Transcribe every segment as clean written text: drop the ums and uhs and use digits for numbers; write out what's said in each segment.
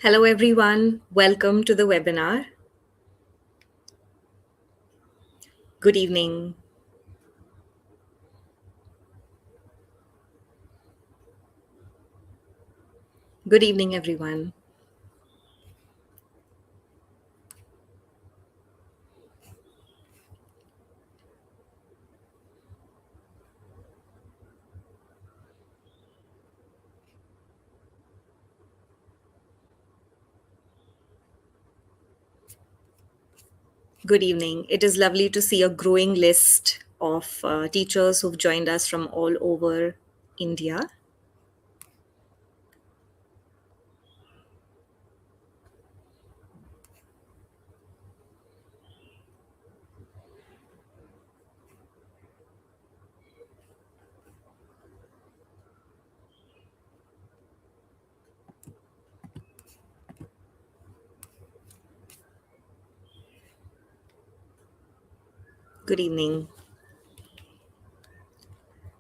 Hello, everyone. Welcome to the webinar. Good evening. Good evening, everyone. Good evening. It is lovely to see a growing list of teachers who've joined us from all over India. Good evening.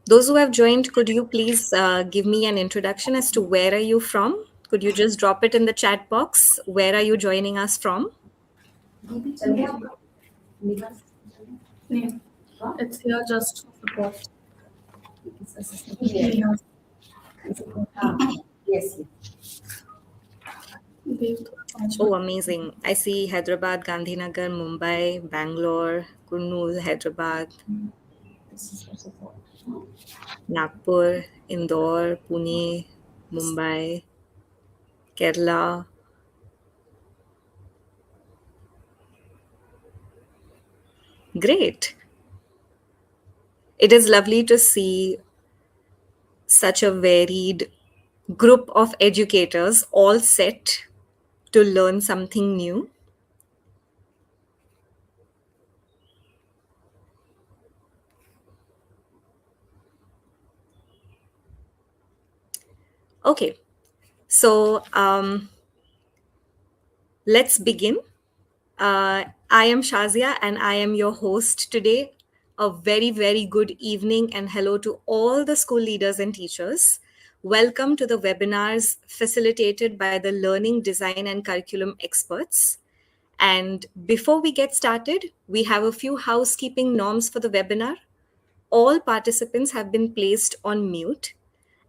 Those who have joined, could you please give me an introduction as to where are you from? Could you just drop it in the chat box? Where are you joining us from? Yeah. It's here just for support. Yes. Yes. Oh, amazing. I see Hyderabad, Gandhinagar, Mumbai, Bangalore, Kurnool, Hyderabad, Nagpur, Indore, Pune, Mumbai, Kerala. Great. It is lovely to see such a varied group of educators all set to learn something new. Okay, so let's begin. I am Shazia and I am your host today. A very, very good evening and hello to all the school leaders and teachers. Welcome to the webinars facilitated by the Learning Design and Curriculum experts. And before we get started, we have a few housekeeping norms for the webinar. All participants have been placed on mute,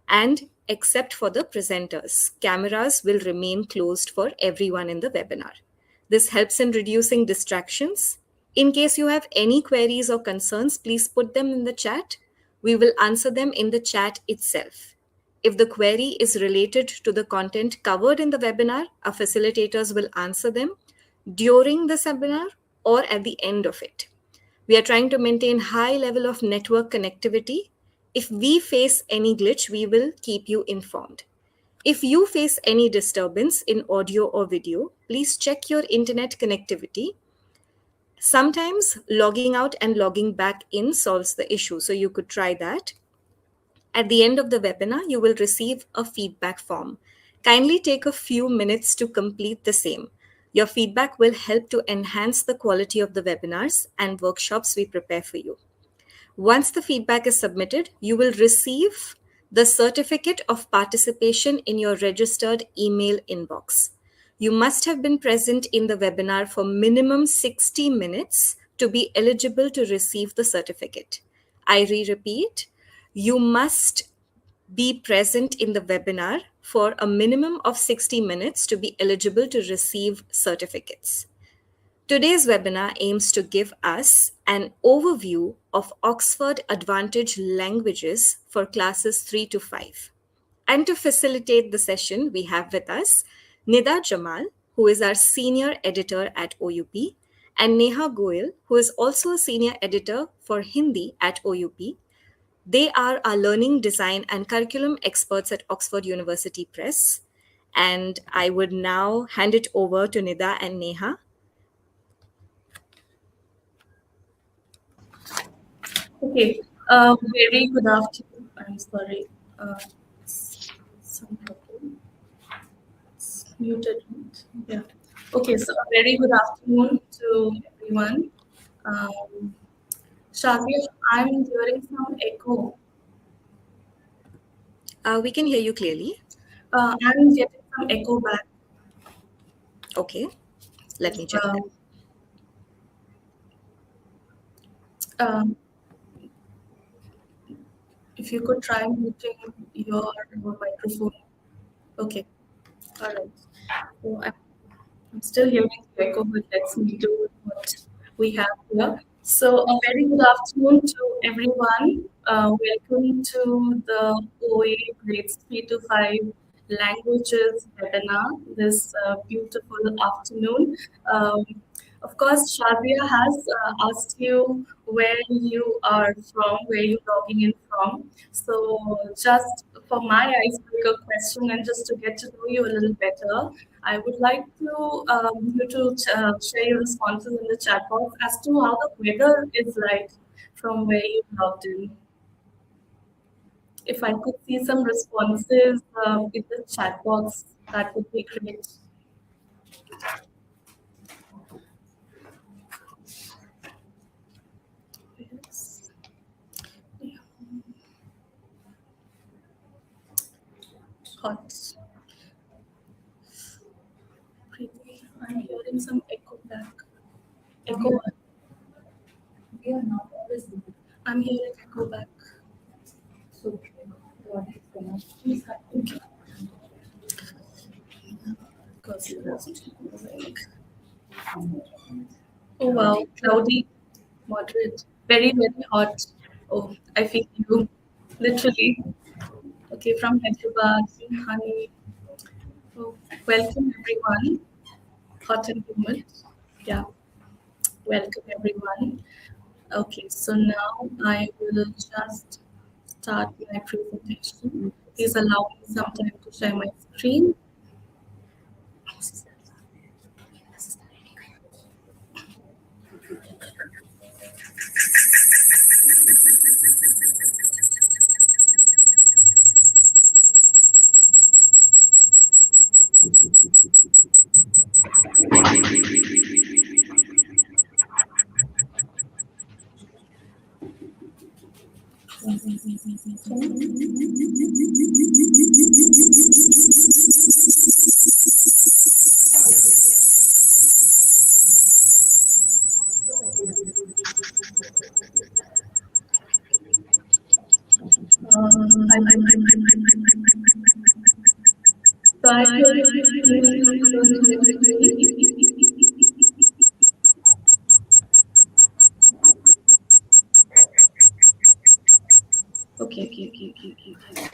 and except for the presenters, cameras will remain closed for everyone in the webinar. This helps in reducing distractions. In case you have any queries or concerns, please put them in the chat. We will answer them in the chat itself. If the query is related to the content covered in the webinar, our facilitators will answer them during the seminar or at the end of it. We are trying to maintain high level of network connectivity. If we face any glitch, we will keep you informed. If you face any disturbance in audio or video, please check your internet connectivity. Sometimes logging out and logging back in solves the issue, so you could try that. At the end of the webinar, you will receive a feedback form. Kindly take a few minutes to complete the same. Your feedback will help to enhance the quality of the webinars and workshops we prepare for you. Once the feedback is submitted, you will receive the certificate of participation in your registered email inbox. You must have been present in the webinar for minimum 60 minutes to be eligible to receive the certificate. I repeat, you must be present in the webinar for a minimum of 60 minutes to be eligible to receive certificates. Today's webinar aims to give us an overview of Oxford Advantage languages for classes 3 to 5. And to facilitate the session, we have with us Nida Jamal, who is our senior editor at OUP, and Neha Goyal, who is also a senior editor for Hindi at OUP. They are our learning design and curriculum experts at Oxford University Press. And I would now hand it over to Nida and Neha. Okay. Very good afternoon. I'm sorry. Some problem. It's muted. Yeah. Okay. So a very good afternoon to everyone. Shazia, I'm hearing some echo. We can hear you clearly. I'm getting some echo back. Okay, let me check that. Um, um, if you could try muting your microphone. Okay, all right. So I'm still hearing the echo, but let's do what we have here. So, a very good afternoon to everyone. Welcome to the OA Grades 3 to 5 Languages webinar this beautiful afternoon. Um, of course, Shazia has asked you where you are from, where you're logging in from. So, just for my icebreaker question and just to get to know you a little better, I would like to you to share your responses in the chat box as to how the weather is like from where you logged in. If I could see some responses in the chat box, that would be great. Yes. Yeah. Hot. Pretty. I'm hearing some echo back. Echo. I'm hearing echo back. Okay. Because it was moving. Oh wow, cloudy, moderate, very, very hot. Oh, I feel you, literally. Okay, from Hyderabad, honey. Oh, welcome everyone. Hot and humid. Yeah, welcome everyone. Okay, so now I will just start my presentation. Please allow me some time to share my screen. So I hope okay.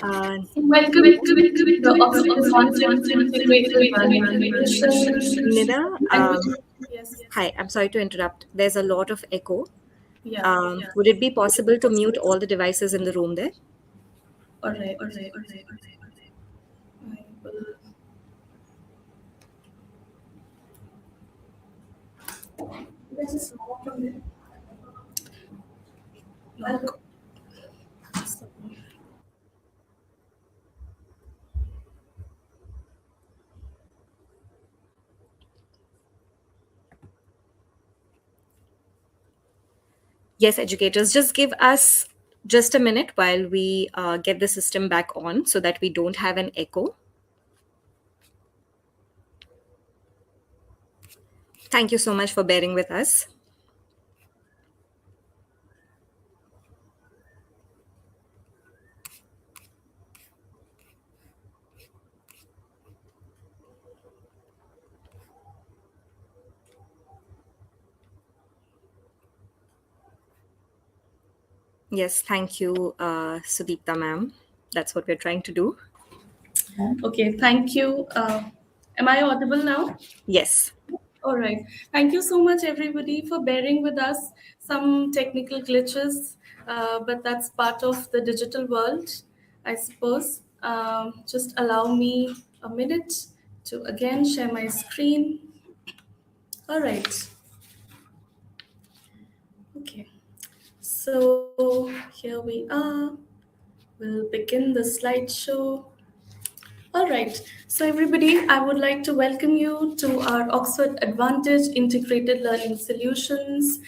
Uh, Welcome to the Oxford Advantage Integrated Learning Solutions. Nida, Language. Yes. hi, I'm sorry to interrupt. There's a lot of echo. Yeah. Would it be possible to mute all the devices in the room there? All right. I will lock. Yes, educators, just give us just a minute while we get the system back on so that we don't have an echo. Thank you so much for bearing with us. Yes, thank you, Sudipta ma'am. That's what we're trying to do. Okay. Thank you. Am I audible now? Yes. All right. Thank you so much, everybody, for bearing with us. Some technical glitches, but that's part of the digital world, I suppose. Just allow me a minute to again share my screen. All right. Okay. So here we are. We'll begin the slideshow. All right. So, everybody, I would like to welcome you to our Oxford Advantage Integrated Learning Solutions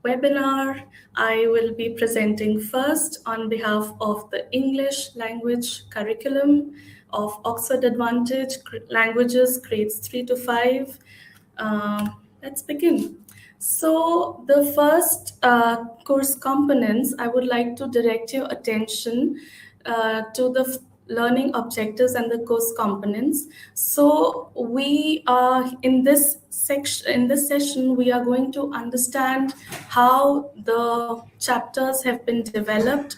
webinar. I will be presenting first on behalf of the English language curriculum. of Oxford Advantage Languages, grades 3 to 5. Let's begin. So, the first course components, I would like to direct your attention to the learning objectives and the course components. So, we are in this section. In this session, we are going to understand how the chapters have been developed,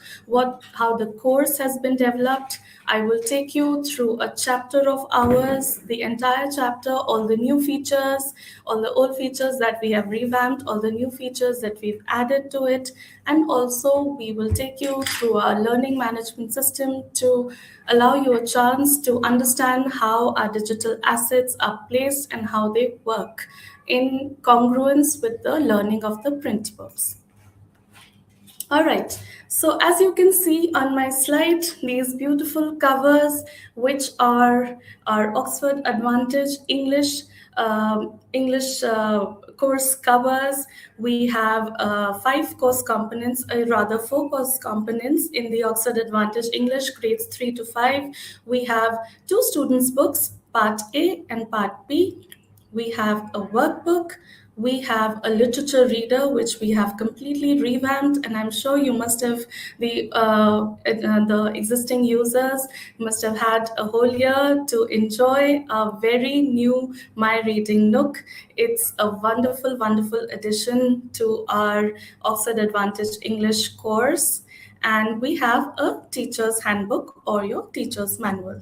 how the course has been developed. I will take you through a chapter of ours, the entire chapter, all the new features, all the old features that we have revamped, all the new features that we've added to it, and also we will take you through our learning management system to allow you a chance to understand how our digital assets are placed and how they work in congruence with the learning of the print books. All right. So as you can see on my slide, these beautiful covers, which are our Oxford Advantage English course covers. We have five course components, rather four course components in the Oxford Advantage English grades 3 to 5. We have two students' books, Part A and Part B. We have a workbook, we have a literature reader which we have completely revamped, and I'm sure you must have the existing users must have had a whole year to enjoy a very new My Reading Nook. It's a wonderful addition to our Oxford Advantage English course, and we have a teacher's handbook or your teacher's manual.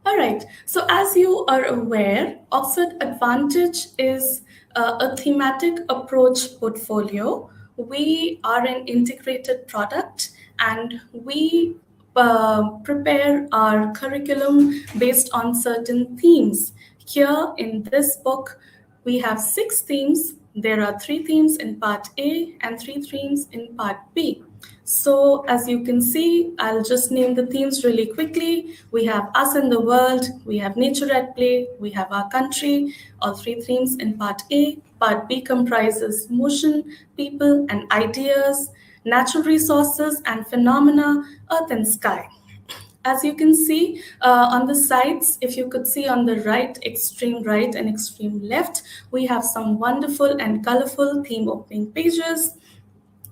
All right. So, as you are aware, Oxford Advantage is a thematic approach portfolio. We are an integrated product and we prepare our curriculum based on certain themes. Here in this book, we have 6 themes. There are 3 themes in Part A and 3 themes in Part B. So, as you can see, I'll just name the themes really quickly. We have us and the world, we have nature at play, we have our country, all 3 themes in Part A. Part B comprises motion, people, and ideas, natural resources and phenomena, earth and sky. As you can see on the sides, if you could see on the extreme right and extreme left, we have some wonderful and colorful theme opening pages.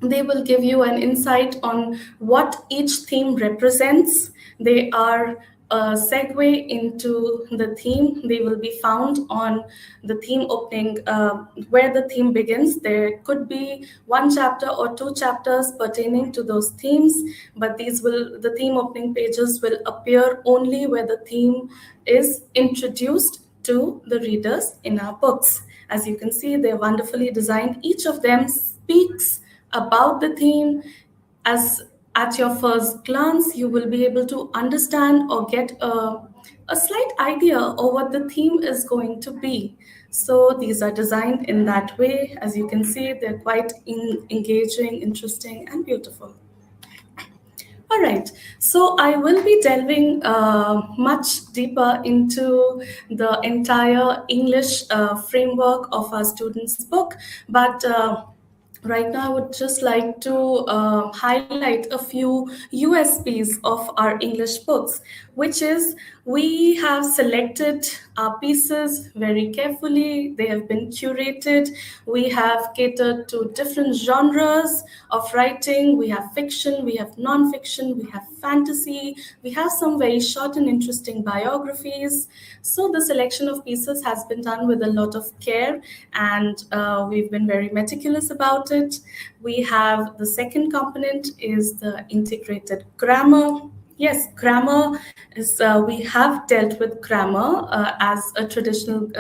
They will give you an insight on what each theme represents. They are a segue into the theme. They will be found on the theme opening, where the theme begins. There could be 1 chapter or 2 chapters pertaining to those themes, but the theme opening pages will appear only where the theme is introduced to the readers in our books. As you can see, they're wonderfully designed. Each of them speaks about the theme. As at your first glance you will be able to understand or get a slight idea of what the theme is going to be. So these are designed in that way. As you can see, they're quite engaging, interesting, and beautiful. All right, so I will be delving much deeper into the entire English framework of our students' book, but right now, I would just like to highlight a few USPs of our English books, which is we have selected our pieces very carefully. They have been curated. We have catered to different genres of writing. We have fiction, we have non-fiction, we have fantasy, we have some very short and interesting biographies. So the selection of pieces has been done with a lot of care, and we've been very meticulous about it. We have the second component is the integrated grammar. Yes, grammar is, we have dealt with grammar as a traditional,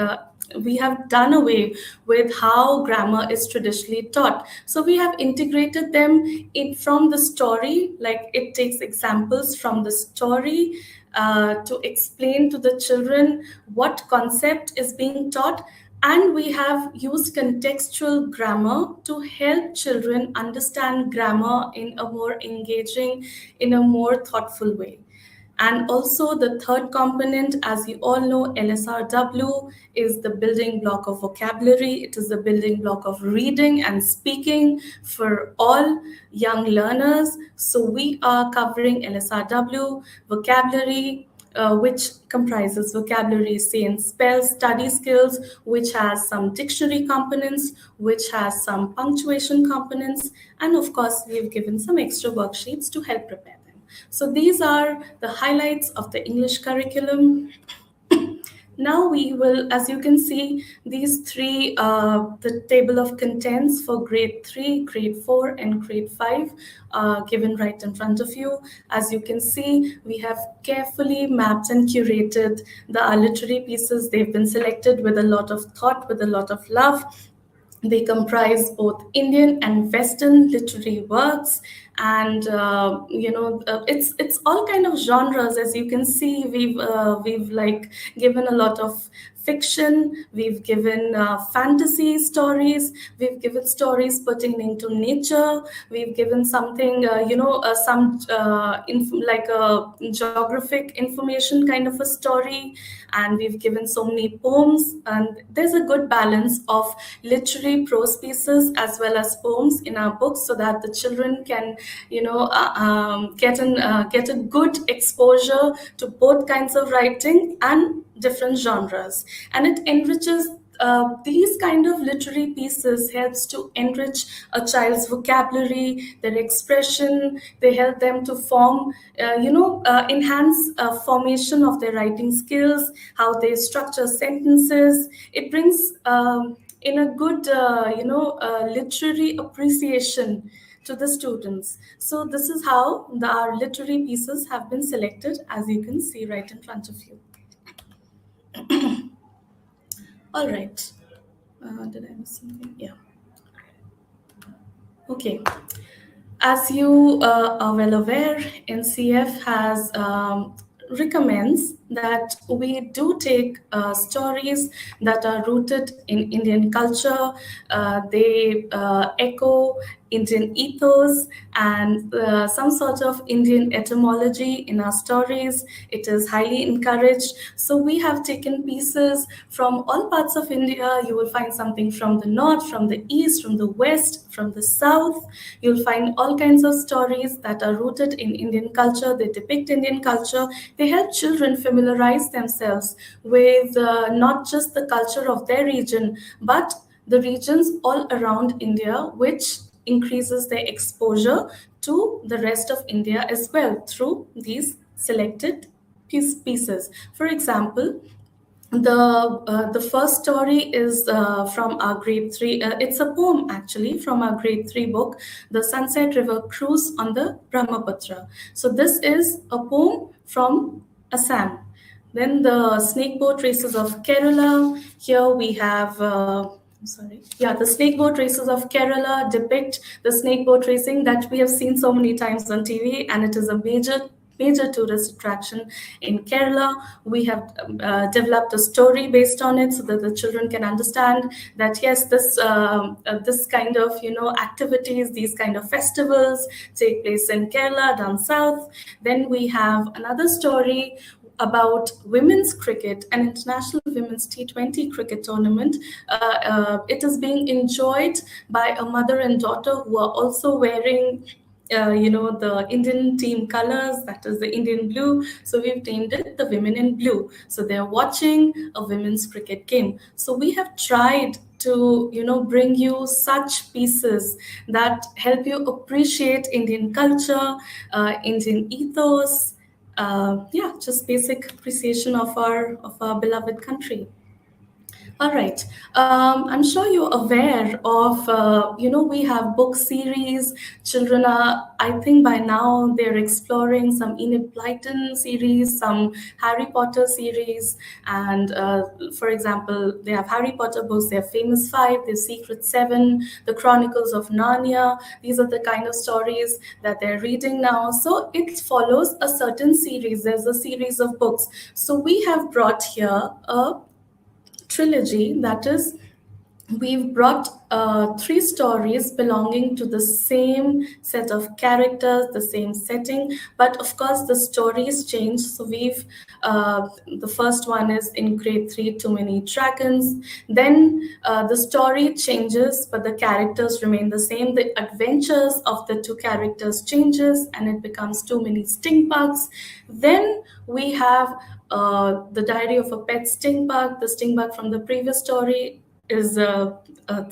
we have done away with how grammar is traditionally taught. So we have integrated them in from the story, like it takes examples from the story to explain to the children what concept is being taught, and we have used contextual grammar to help children understand grammar in a more engaging, in a more thoughtful way. And also the third component, as you all know, LSRW is the building block of vocabulary. It is the building block of reading and speaking for all young learners. So we are covering LSRW, vocabulary, which comprises vocabulary, say, and spell, study skills, which has some dictionary components, which has some punctuation components, and of course, we've given some extra worksheets to help prepare them. So these are the highlights of the English curriculum. Now we will, as you can see, these three, the table of contents for grade 3, grade 4, and grade 5 given right in front of you. As you can see, we have carefully mapped and curated the literary pieces. They've been selected with a lot of thought, with a lot of love. They comprise both Indian and Western literary works, and it's all kind of genres. As you can see, we've like given a lot of fiction, we've given fantasy stories, we've given stories pertaining to nature, we've given something some like a geographic information kind of a story, and we've given so many poems, and there's a good balance of literary prose pieces as well as poems in our books, so that the children can get a good exposure to both kinds of writing and different genres, and it enriches these kind of literary pieces helps to enrich a child's vocabulary, their expression. They help them to form, enhance formation of their writing skills, how they structure sentences. It brings in a good, literary appreciation to the students. So this is how our literary pieces have been selected, as you can see right in front of you. All right. Did I miss something? Yeah. Okay. As you are well aware, NCF has recommends that we do take stories that are rooted in Indian culture. They echo Indian ethos and some sort of Indian etymology in our stories. It is highly encouraged. So we have taken pieces from all parts of India. You will find something from the north, from the east, from the west, from the south. You'll find all kinds of stories that are rooted in Indian culture. They depict Indian culture. They help children familiarize themselves with not just the culture of their region, but the regions all around India, which increases their exposure to the rest of India as well through these selected pieces. For example, the first story is from our grade 3. It's a poem actually from our grade 3 book, The Sunset River Cruise on the Brahmaputra. So this is a poem from Assam. Then the snake boat races of Kerala. Here we have I'm sorry. Yeah, the snake boat races of Kerala depict the snake boat racing that we have seen so many times on TV, and it is a major tourist attraction in Kerala. We have developed a story based on it so that the children can understand that yes, this kind of activities, these kind of festivals take place in Kerala down south. Then we have another story about women's cricket, an international women's T20 cricket tournament. It is being enjoyed by a mother and daughter who are also wearing the Indian team colors, that is the Indian blue. So we've named it the Women in Blue. So they're watching a women's cricket game. So we have tried to bring you such pieces that help you appreciate Indian culture, Indian ethos, just basic appreciation of our beloved country. All right. I'm sure you're aware of, we have book series. Children are, I think by now, they're exploring some Enid Blyton series, some Harry Potter series. And for example, they have Harry Potter books, they have Famous Five, they have Secret Seven, The Chronicles of Narnia. These are the kind of stories that they're reading now. So it follows a certain series. There's a series of books. So we have brought here a trilogy that is we've brought three stories belonging to the same set of characters, the same setting, but of course the stories change. So the first one is in grade 3, Too Many Dragons. Then the story changes, but the characters remain the same. The adventures of the two characters changes, and it becomes Too Many Stink Bugs. Then we have the Diary of a Pet Stink Bug. The stink bug from the previous story is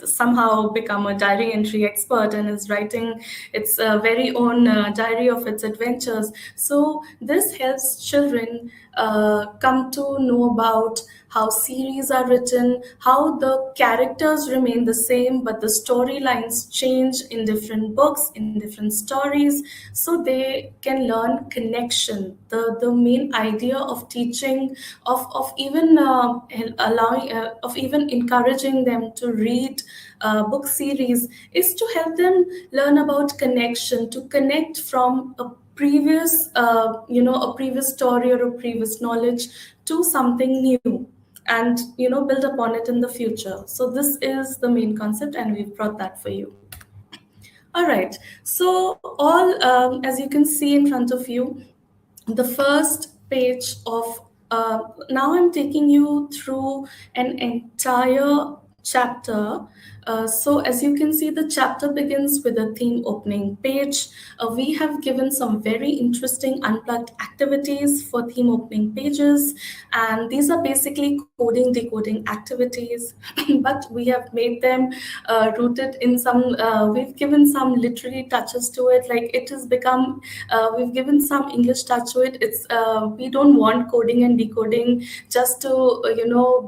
somehow become a diary entry expert and is writing its very own diary of its adventures. So this helps children come to know about how series are written, how the characters remain the same, but the storylines change in different books, in different stories, so they can learn connection. The main idea of teaching, of even allowing, of even encouraging them to read book series is to help them learn about connection, to connect from a previous a previous story or a previous knowledge to something new, and build upon it in the future. So this is the main concept, and we've brought that for you. All right, so all as you can see in front of you, the first page of now I'm taking you through an entire chapter. So as you can see, the chapter begins with a theme opening page. We have given some very interesting unplugged activities for theme opening pages, and these are basically coding decoding activities but we have made them rooted in some we've given some literary touches to it, like it has become we've given some English touch to it. It's We don't want coding and decoding just to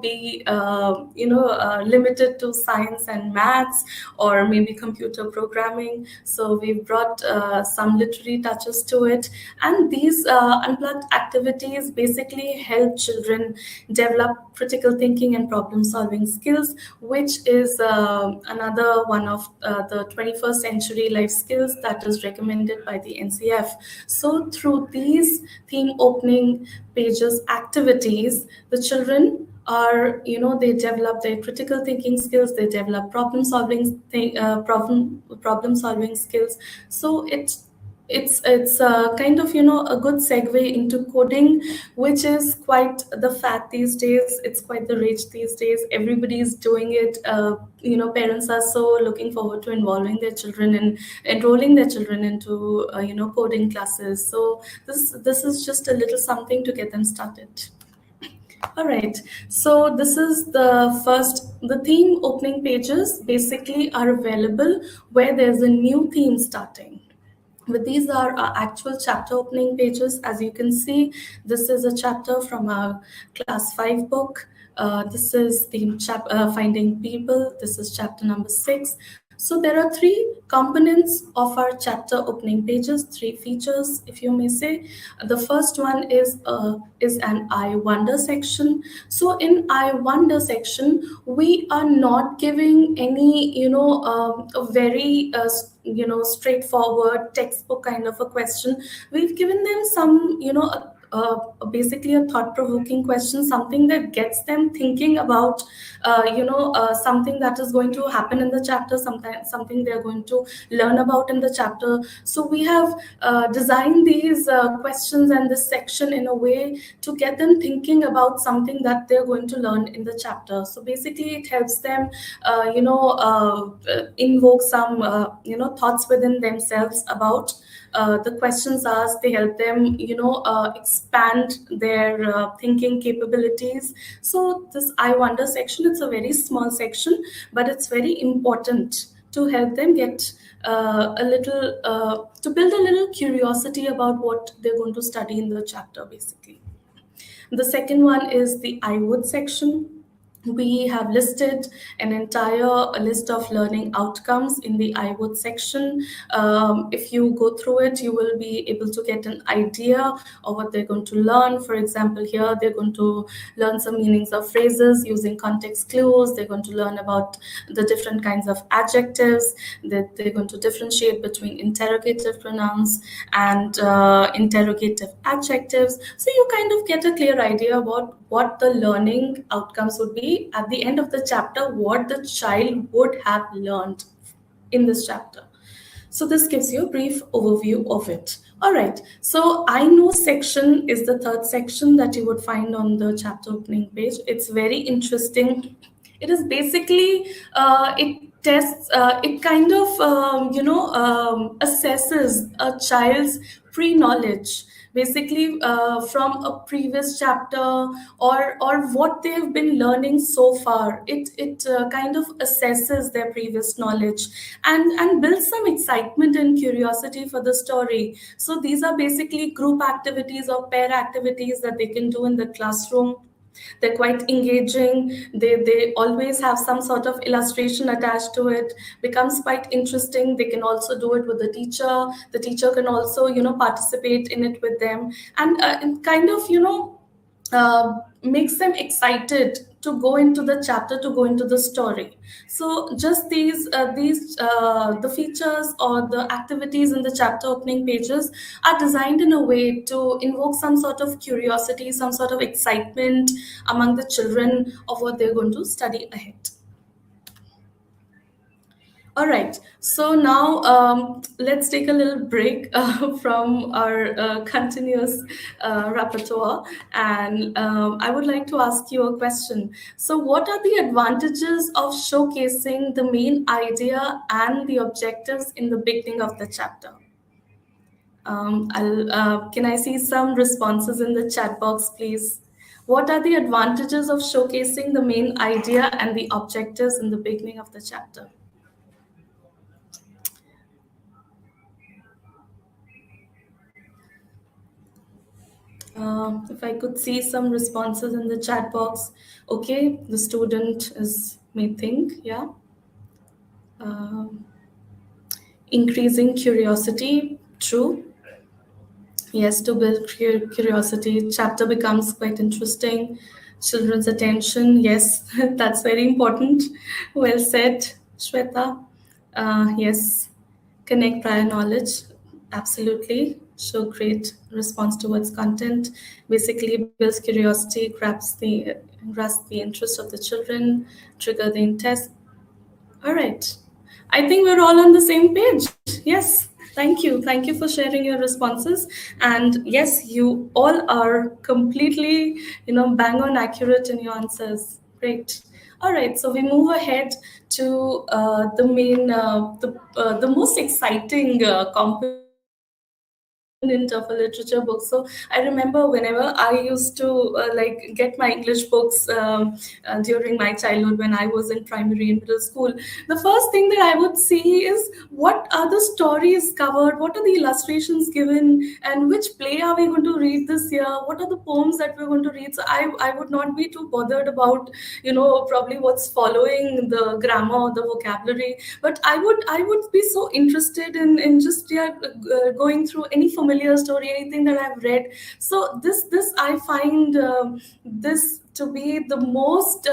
be limited to science and maths or maybe computer programming. So we've brought some literary touches to it, and these unplugged activities basically help children develop critical thinking and problem solving skills, which is another one of the 21st century life skills that is recommended by the NCF. So through these theme opening pages activities, the children are, they develop their critical thinking skills, they develop problem solving skills. So it's kind of a good segue into coding, which is quite the fad these days. It's quite the rage these days. Everybody's doing it. Parents are so looking forward to involving their children and enrolling their children into coding classes. So this is just a little something to get them started. All right, so this is the theme opening pages basically are available where there's a new theme starting. But these are our actual chapter opening pages. As you can see, this is a chapter from our class 5 book. This is Finding People. This is chapter number 6. So there are three components of our chapter opening pages, three features, if you may say. The first one is an I wonder section. So in I wonder section, we are not giving any a very straightforward textbook kind of a question. We've given them some basically a thought-provoking question, something that gets them thinking about something that is going to happen in the chapter, something they're going to learn about in the chapter. So we have designed these questions and this section in a way to get them thinking about something that they're going to learn in the chapter. So basically it helps them invoke some thoughts within themselves about the questions asked. They help them expand their thinking capabilities. So this I wonder section, it's a very small section, but it's very important to help them get a little to build a little curiosity about what they're going to study in the chapter basically. The second one is the I would section. We have listed an entire list of learning outcomes in the I would section. If you go through it, you will be able to get an idea of what they're going to learn. For example, here they're going to learn some meanings of phrases using context clues. They're going to learn about the different kinds of adjectives, that they're going to differentiate between interrogative pronouns and interrogative adjectives. So you kind of get a clear idea about what the learning outcomes would be see at the end of the chapter what the child would have learned in this chapter. So this gives you a brief overview of it. All right. So I know section is the third section that you would find on the chapter opening page. It's very interesting. It is basically it tests it kind of assesses a child's pre-knowledge, basically from a previous chapter, or what they have been learning so far. It kind of assesses their previous knowledge and builds some excitement and curiosity for the story. So these are basically group activities or pair activities that they can do in the classroom. They're quite engaging. They always have some sort of illustration attached to it. Becomes quite interesting. They can also do it with the teacher. The teacher can also participate in it with them, and kind of makes them excited to go into the chapter, to go into the story. So just these the features or the activities in the chapter opening pages are designed in a way to invoke some sort of curiosity, some sort of excitement among the children of what they're going to study ahead. All right. So now let's take a little break from our continuous repertoire. And I would like to ask you a question. So, what are the advantages of showcasing the main idea and the objectives in the beginning of the chapter? Can I see some responses in the chat box, please? What are the advantages of showcasing the main idea and the objectives in the beginning of the chapter? If I could see some responses in the chat box. Okay, the student is may think, yeah. Um, Increasing curiosity, true. Yes, to build curiosity, chapter becomes quite interesting. Children's attention, yes, that's very important. Well said, Shweta. Yes, connect prior knowledge, absolutely. Show great response towards content. Basically, builds curiosity, grasps the interest of the children, trigger the interest. All right. I think we're all on the same page. Yes. Thank you. Thank you for sharing your responses. And yes, you all are completely, bang on accurate in your answers. Great. All right. So we move ahead to the most exciting component of a literature book. So I remember whenever I used to get my English books during my childhood when I was in primary and middle school, the first thing that I would see is what are the stories covered, what are the illustrations given, and which play are we going to read this year, what are the poems that we're going to read. So I would not be too bothered about probably what's following the grammar or the vocabulary, but I would be so interested in just going through any familiar story, anything that I've read. So this I find this to be the most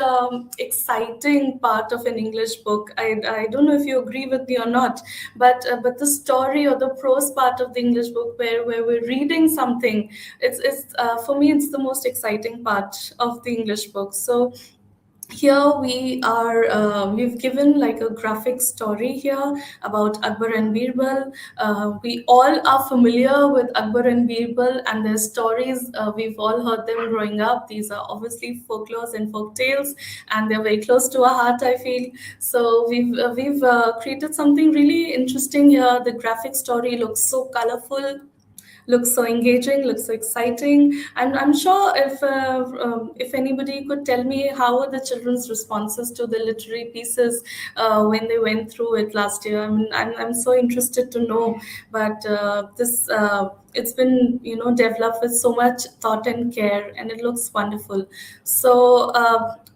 exciting part of an English book. I don't know if you agree with me or not, but the story or the prose part of the English book, where we're reading something, it's for me it's the most exciting part of the English book. So here we are we've given like a graphic story here about Akbar and Birbal. We all are familiar with Akbar and Birbal and their stories. We've all heard them growing up. These are obviously folklores and folk tales, and they're very close to our heart, I feel. So we've created something really interesting here. The graphic story looks so colorful, looks so engaging, looks so exciting. I'm sure if anybody could tell me how were the children's responses to the literary pieces when they went through it last year. I mean, I'm so interested to know. But this it's been developed with so much thought and care, and it looks wonderful. So.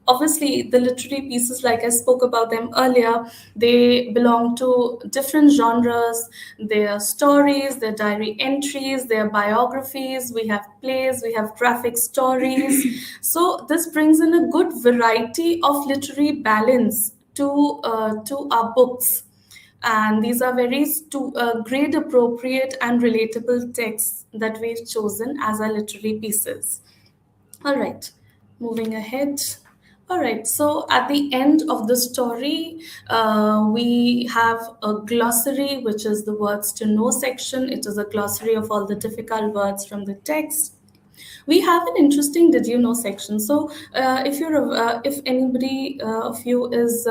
Obviously, the literary pieces, like I spoke about them earlier, they belong to different genres. Their stories, their diary entries, their biographies. We have plays, we have graphic stories. So this brings in a good variety of literary balance to our books. And these are very grade appropriate and relatable texts that we've chosen as our literary pieces. All right, moving ahead. All right, so at the end of the story, we have a glossary, which is the words to know section. It is a glossary of all the difficult words from the text. We have an interesting did you know section. So if anybody of you is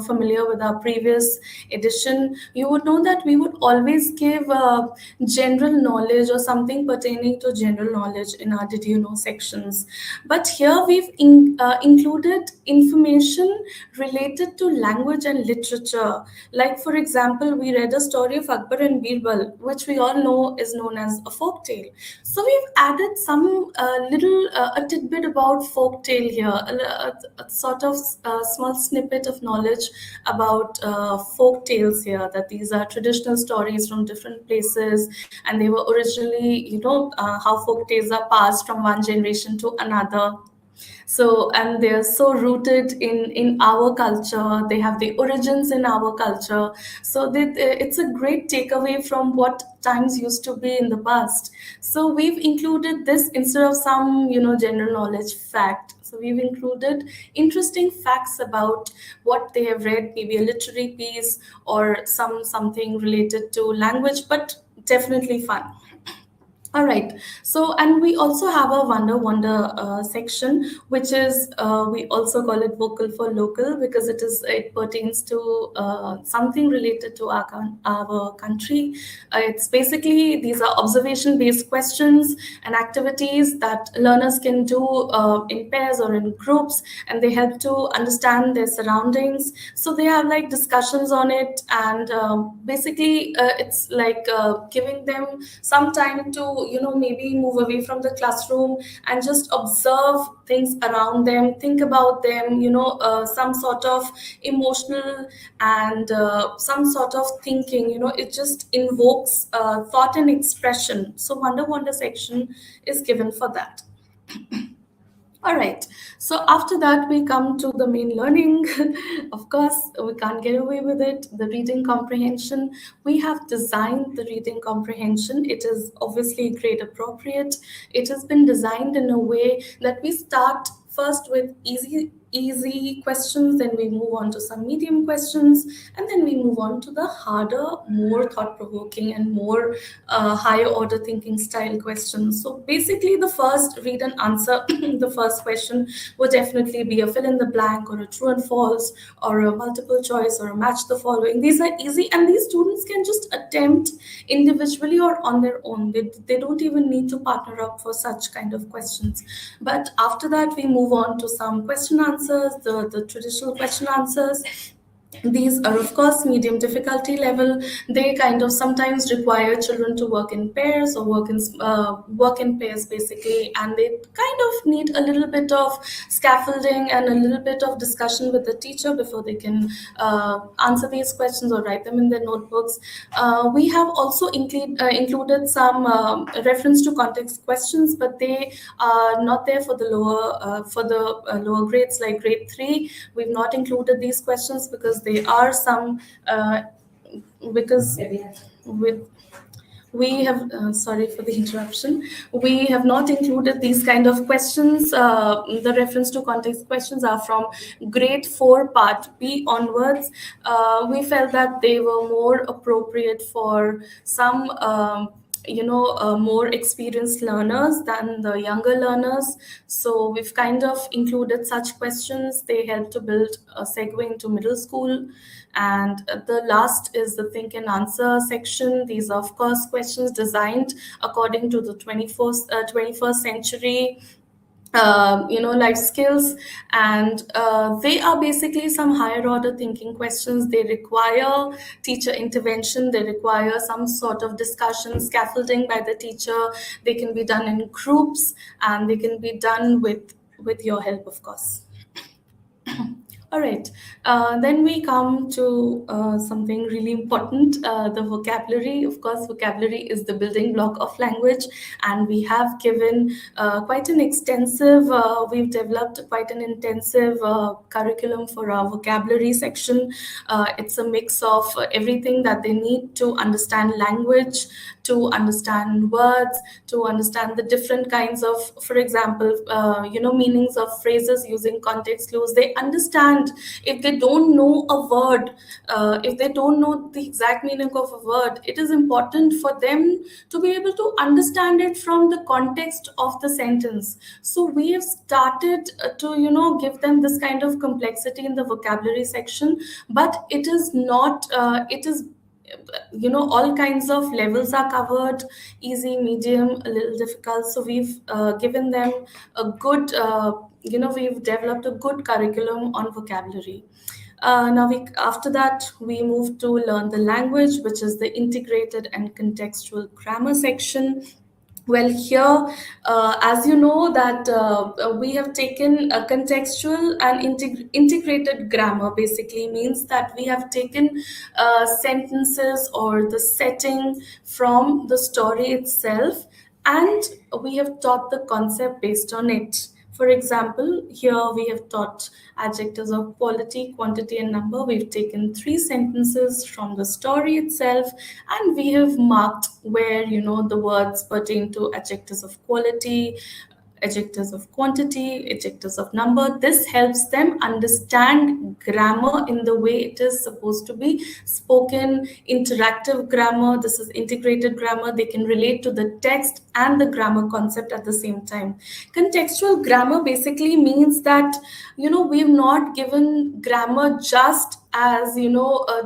familiar with our previous edition, you would know that we would always give general knowledge or something pertaining to general knowledge in our did you know sections. But here we've included information related to language and literature. Like, for example, we read a story of Akbar and Birbal, which we all know is known as a folk tale. So we've added some little a tidbit about folktale here, a sort of small snippet of knowledge about folk tales here. That these are traditional stories from different places, and they were originally, how folk tales are passed from one generation to another. So, and they're so rooted in our culture, they have the origins in our culture. So it's a great takeaway from what times used to be in the past. So we've included this instead of some general knowledge fact. So we've included interesting facts about what they have read, maybe a literary piece or something related to language, but definitely fun. All right. So, and we also have a Wonder section, which is we also call it vocal for local because it pertains to something related to our country. It's basically these are observation based questions and activities that learners can do in pairs or in groups, and they help to understand their surroundings. So they have like discussions on it, and basically it's like giving them some time to maybe move away from the classroom and just observe things around them, think about them, some sort of emotional and some sort of thinking. It just invokes thought and expression. So Wonder section is given for that. All right. So after that, we come to the main learning. Of course, we can't get away with it. The reading comprehension. We have designed the reading comprehension. It is obviously grade appropriate. It has been designed in a way that we start first with easy questions, then we move on to some medium questions, and then we move on to the harder, more thought provoking and more higher order thinking style questions. So basically the first read and answer the first question would definitely be a fill in the blank or a true and false or a multiple choice or a match the following. These are easy, and these students can just attempt individually or on their own. They don't even need to partner up for such kind of questions. But after that, we move on to some question answers, the traditional question answers. These are, of course, medium difficulty level. They kind of sometimes require children to work in pairs or work in pairs basically, and they kind of need a little bit of scaffolding and a little bit of discussion with the teacher before they can answer these questions or write them in their notebooks. We have also included some reference to context questions, but they are not there for the lower grades like grade 3. We've not included these questions because they are some because with we have sorry for the interruption. We have not included these kind of questions. The reference to context questions are from grade 4 part B onwards. We felt that they were more appropriate for some more experienced learners than the younger learners. So we've kind of included such questions. They help to build a segue into middle school. And the last is the think and answer section. These are, of course, questions designed according to the 21st century life skills, and they are basically some higher order thinking questions. They require teacher intervention, they require some sort of discussion, scaffolding by the teacher. They can be done in groups, and they can be done with your help, of course. All right. Then we come to something really important, the vocabulary. Of course, vocabulary is the building block of language, and we have given we've developed quite an intensive curriculum for our vocabulary section. It's a mix of everything that they need to understand language, to understand words, to understand the different kinds of, for example, meanings of phrases using context clues. They understand if they don't know a word, if they don't know the exact meaning of a word, it is important for them to be able to understand it from the context of the sentence. So we have started to, give them this kind of complexity in the vocabulary section, but it is not, it is all kinds of levels are covered: easy, medium, a little difficult. So we've given them a good we've developed a good curriculum on vocabulary. Now, after that, we move to learn the language, which is the integrated and contextual grammar section. Well, here, as you know, that we have taken a contextual and integrated grammar. Basically, means that we have taken sentences or the setting from the story itself, and we have taught the concept based on it. For example, here we have taught adjectives of quality, quantity, and number. We've taken three sentences from the story itself, and we have marked where, the words pertain to adjectives of quality, adjectives of quantity, adjectives of number. This helps them understand grammar in the way it is supposed to be spoken. Interactive grammar, this is integrated grammar. They can relate to the text and the grammar concept at the same time. Contextual grammar basically means that, we've not given grammar just as,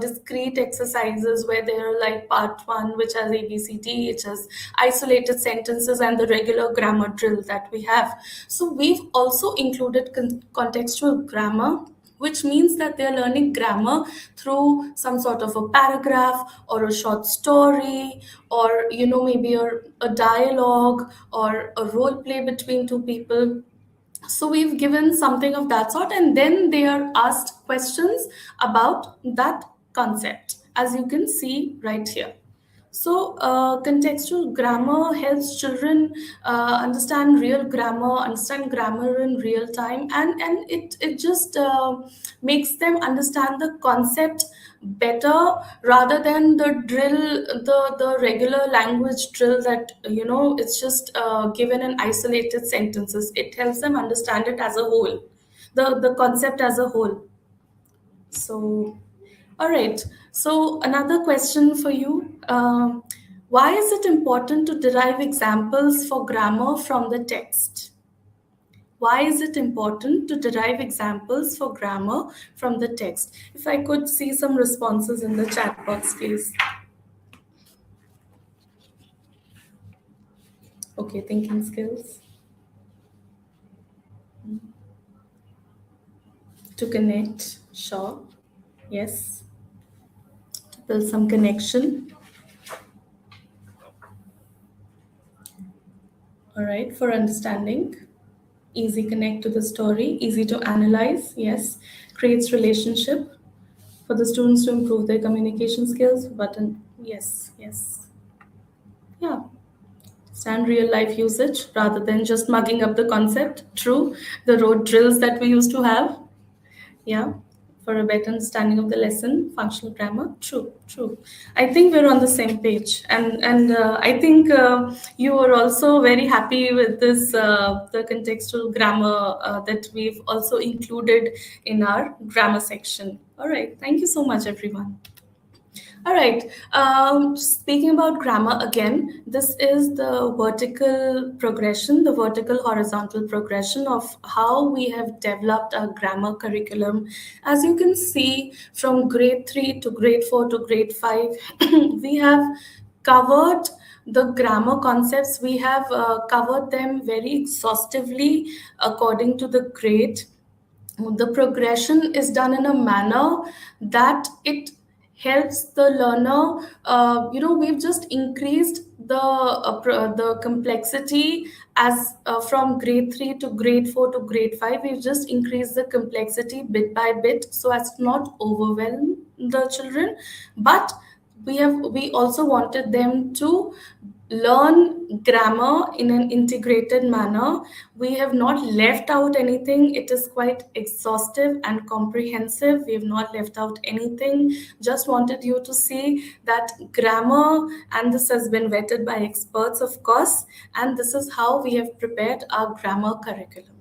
discrete exercises where there are like part one, which has ABCD, which has isolated sentences, and the regular grammar drill that we have. So we've also included contextual grammar, which means that they're learning grammar through some sort of a paragraph or a short story, or, maybe a dialogue or a role play between two people. So we've given something of that sort, and then they are asked questions about that concept, as you can see right here. So, contextual grammar helps children understand real grammar, understand grammar in real time, and it just makes them understand the concept better, rather than the drill, the regular language drill that, it's just given in isolated sentences. It helps them understand it as a whole, the concept as a whole. So, all right. So, another question for you. Why is it important to derive examples for grammar from the text? Why is it important to derive examples for grammar from the text? If I could see some responses in the chat box, please. Okay, thinking skills. To connect, sure. Yes. To build some connection. All right, for understanding. Easy connect to the story, easy to analyze, yes. Creates relationship for the students to improve their communication skills. Button, yes, yes. Yeah. Stand real life usage rather than just mugging up the concept. True. The road drills that we used to have. Yeah, for a better understanding of the lesson. Functional grammar. True, true. I think we're on the same page, and I think you are also very happy with this the contextual grammar that we've also included in our grammar section. All right, thank you so much, everyone. All right. Speaking about grammar again, this is the vertical progression, the vertical horizontal progression of how we have developed our grammar curriculum. As you can see, from grade 3 to grade 4 to grade 5, we have covered the grammar concepts. We have covered them very exhaustively according to the grade. The progression is done in a manner that it helps the learner. We've just increased the complexity as from grade 3 to grade 4 to grade 5. We've just increased the complexity bit by bit so as to not overwhelm the children, but we also wanted them to learn grammar in an integrated manner. We have not left out anything. It is quite exhaustive and comprehensive. We have not left out anything. Just wanted you to see that grammar, and this has been vetted by experts, of course, and this is how we have prepared our grammar curriculum.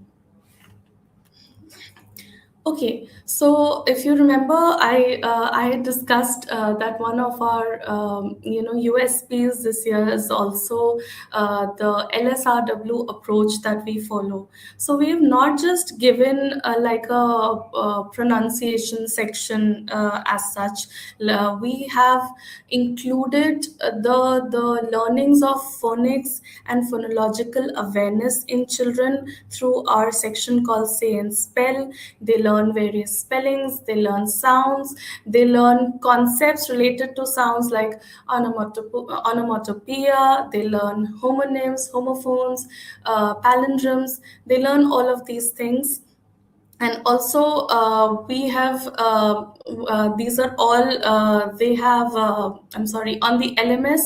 Okay, so if you remember, I discussed that one of our USPs this year is also the LSRW approach that we follow. So we have not just given like a pronunciation section as such. We have included the learnings of phonics and phonological awareness in children through our section called Say and Spell. They learn various spellings, they learn sounds, they learn concepts related to sounds like onomatopoeia, they learn homonyms, homophones, palindromes, they learn all of these things. And also we have these are all they have I'm sorry, on the LMS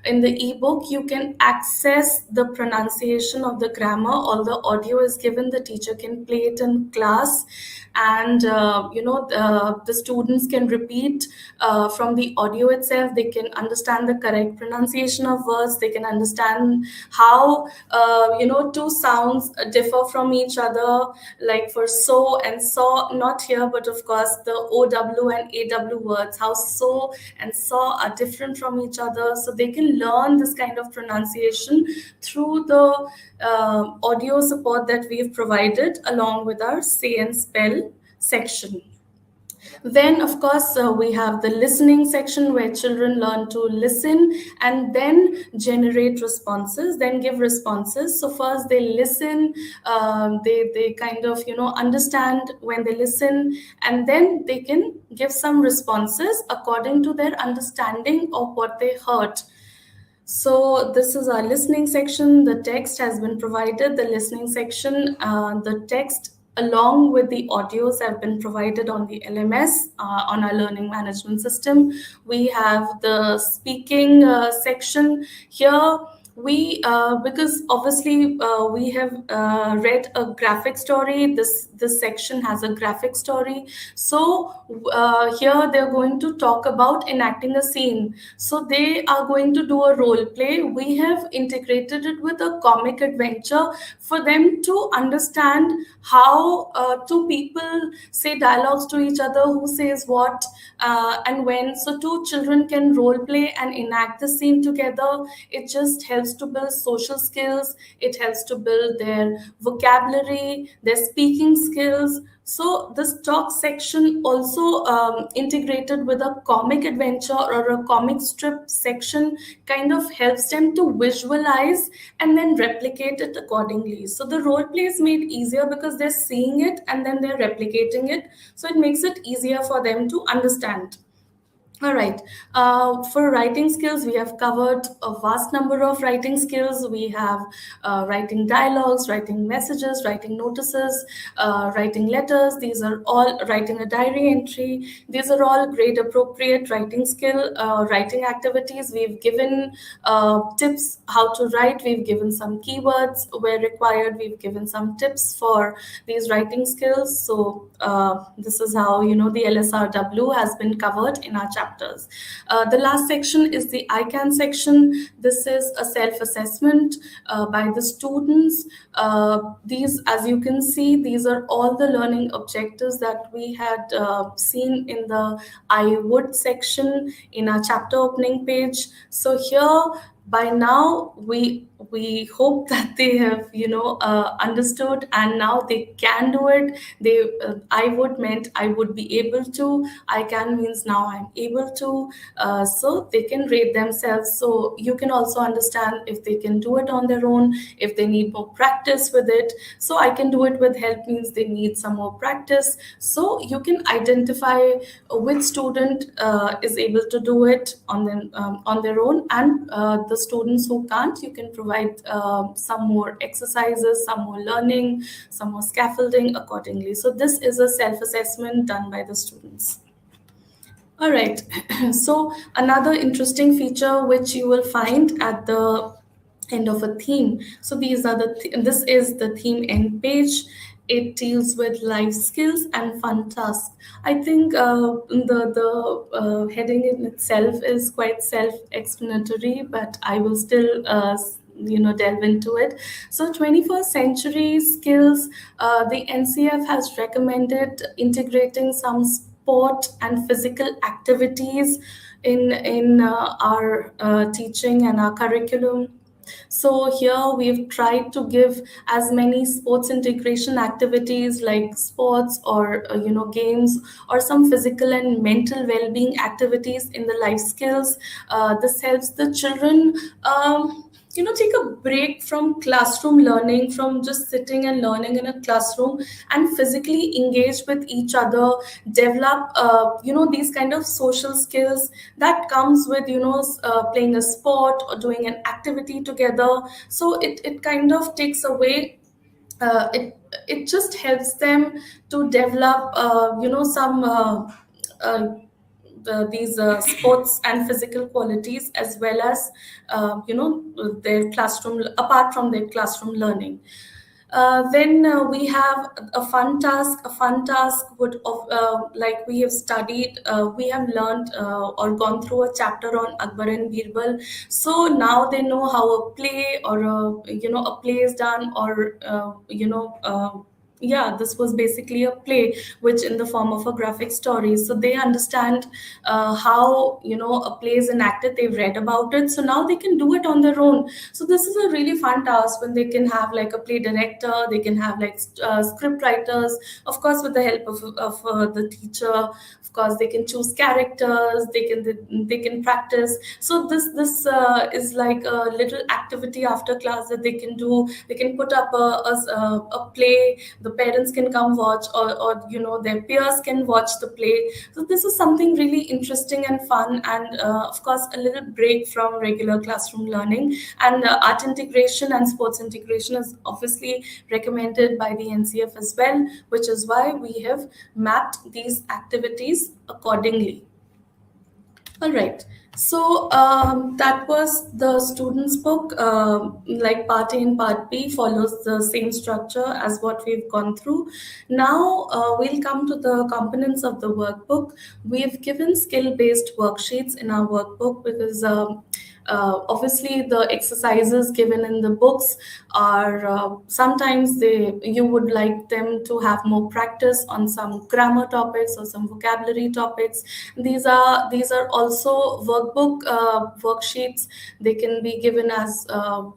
in the ebook you can access the pronunciation of the grammar. All the audio is given, the teacher can play it in class, and the students can repeat from the audio itself. They can understand the correct pronunciation of words, they can understand how two sounds differ from each other, like for so and saw, not here, but of course the OW and AW words, how so and saw are different from each other. So they can learn this kind of pronunciation through the audio support that we've provided along with our Say and Spell section. Then, of course, we have the listening section where children learn to listen and then generate responses, then give responses. So first they listen, they kind of understand when they listen, and then they can give some responses according to their understanding of what they heard. So this is our listening section. The text has been provided. The listening section, the text along with the audios have been provided on the LMS on our learning management system. We have the speaking section here. We because obviously we have read a graphic story. This section has a graphic story. So here they're going to talk about enacting a scene. So they are going to do a role play. We have integrated it with a comic adventure for them to understand how two people say dialogues to each other, who says what and when. So two children can role play and enact the scene together. It just helps to build social skills, it helps to build their vocabulary, their speaking skills. So this talk section also integrated with a comic adventure or a comic strip section kind of helps them to visualize and then replicate it accordingly. So the role play is made easier because they're seeing it and then they're replicating it. So it makes it easier for them to understand. All right. For writing skills, we have covered a vast number of writing skills. We have writing dialogues, writing messages, writing notices, writing letters. These are all writing a diary entry. These are all grade appropriate writing skill, writing activities. We've given tips how to write. We've given some keywords where required. We've given some tips for these writing skills. So this is how the LSRW has been covered in our chapters. The last section is the I can section. This is a self-assessment by the students. These, as you can see, these are all the learning objectives that we had seen in the I would section in our chapter opening page. So here, by now, we hope that they have understood, and now they can do it. I would meant I would be able to. I can means now I'm able to. So they can rate themselves. So you can also understand if they can do it on their own, if they need more practice with it. So I can do it with help means they need some more practice. So you can identify which student is able to do it on their own, and the students who can't, you can provide some more exercises, some more learning, some more scaffolding accordingly. So this is a self-assessment done by the students. All right. So another interesting feature which you will find at the end of a theme. So these are this is the theme end page. It deals with life skills and fun tasks. I think the heading in itself is quite self-explanatory, but I will still delve into it. So 21st century skills, the NCF has recommended integrating some sport and physical activities in our teaching and our curriculum. So here we've tried to give as many sports integration activities like sports or games, or some physical and mental well-being activities in the life skills. This helps the children take a break from classroom learning, from just sitting and learning in a classroom, and physically engage with each other, develop these kind of social skills that comes with playing a sport or doing an activity together. So it kind of takes away, it just helps them to develop some uh, these sports and physical qualities, as well as their classroom, apart from their classroom learning. Then we have a fun task. A fun task would, like we have studied, we have learned or gone through a chapter on Akbar and Birbal. So now they know how a play or a play is done, or yeah, this was basically a play which in the form of a graphic story. So they understand how a play is enacted. They've read about it, so now they can do it on their own. So this is a really fun task when they can have like a play director, they can have like script writers, of course with the help of the teacher. Of course they can choose characters, they can practice. So this is like a little activity after class that they can do. They can put up a play, the parents can come watch, or their peers can watch the play. So this is something really interesting and fun, and of course a little break from regular classroom learning. And art integration and sports integration is obviously recommended by the NCF as well, which is why we have mapped these activities accordingly. All right. So that was the student's book. Like part A and part B follows the same structure as what we've gone through. Now we'll come to the components of the workbook. We've given skill-based worksheets in our workbook because obviously the exercises given in the books are sometimes you would like them to have more practice on some grammar topics or some vocabulary topics. These are also workbook worksheets. They can be given as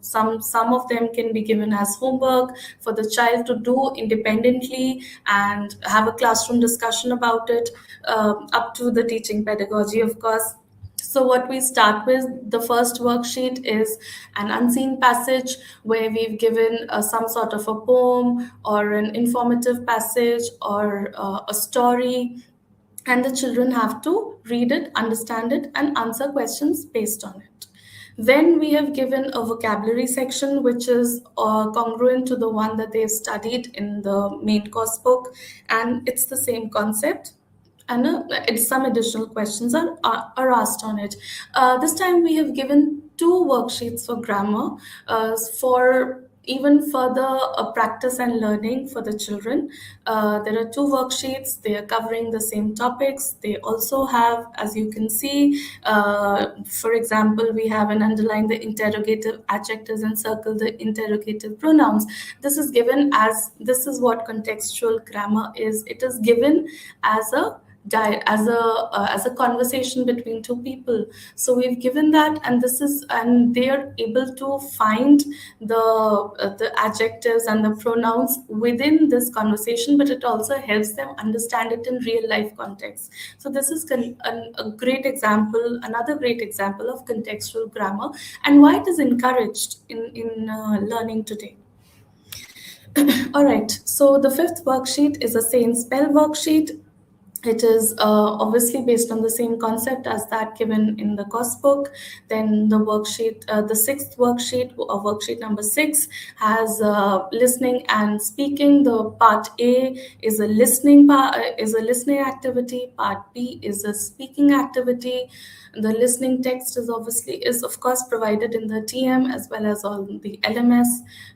some of them can be given as homework for the child to do independently and have a classroom discussion about it, up to the teaching pedagogy, of course. So what we start with, the first worksheet is an unseen passage, where we've given some sort of a poem or an informative passage or a story, and the children have to read it, understand it, and answer questions based on it. Then we have given a vocabulary section, which is congruent to the one that they've studied in the main course book, and it's the same concept, and some additional questions are asked on it. This time we have given two worksheets for grammar, for even further practice and learning for the children. There are two worksheets. They are covering the same topics. They also have, as you can see, for example, we have an underline the interrogative adjectives and circle the interrogative pronouns. This is given as, this is what contextual grammar is. It is given as a as a conversation between two people. So we've given that, and this is, and they are able to find the adjectives and the pronouns within this conversation, but it also helps them understand it in real life context. So this is a great example, another great example of contextual grammar, and why it is encouraged in learning today. All right, so the fifth worksheet is a say and spell worksheet. It is obviously based on the same concept as that given in the course book. Then the worksheet, the sixth worksheet, worksheet number 6, has listening and speaking. The part A is a listening is a listening activity. Part B is a speaking activity. The listening text is of course provided in the TM as well as on the LMS.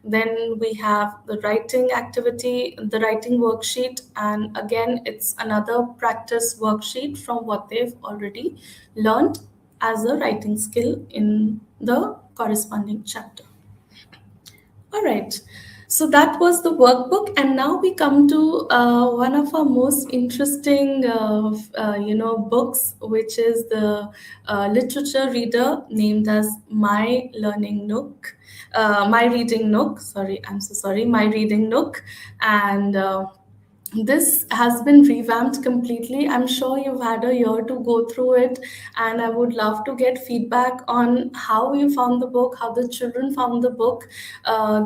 Then we have the writing activity, the writing worksheet, and again it's another practice worksheet from what they've already learned as a writing skill in the corresponding chapter. All right. So that was the workbook, and now we come to one of our most interesting, books, which is the literature reader named as My Learning Nook, My Reading Nook. Sorry, I'm so sorry, My Reading Nook, and this has been revamped completely. I'm sure you've had a year to go through it, and I would love to get feedback on how you found the book, how the children found the book.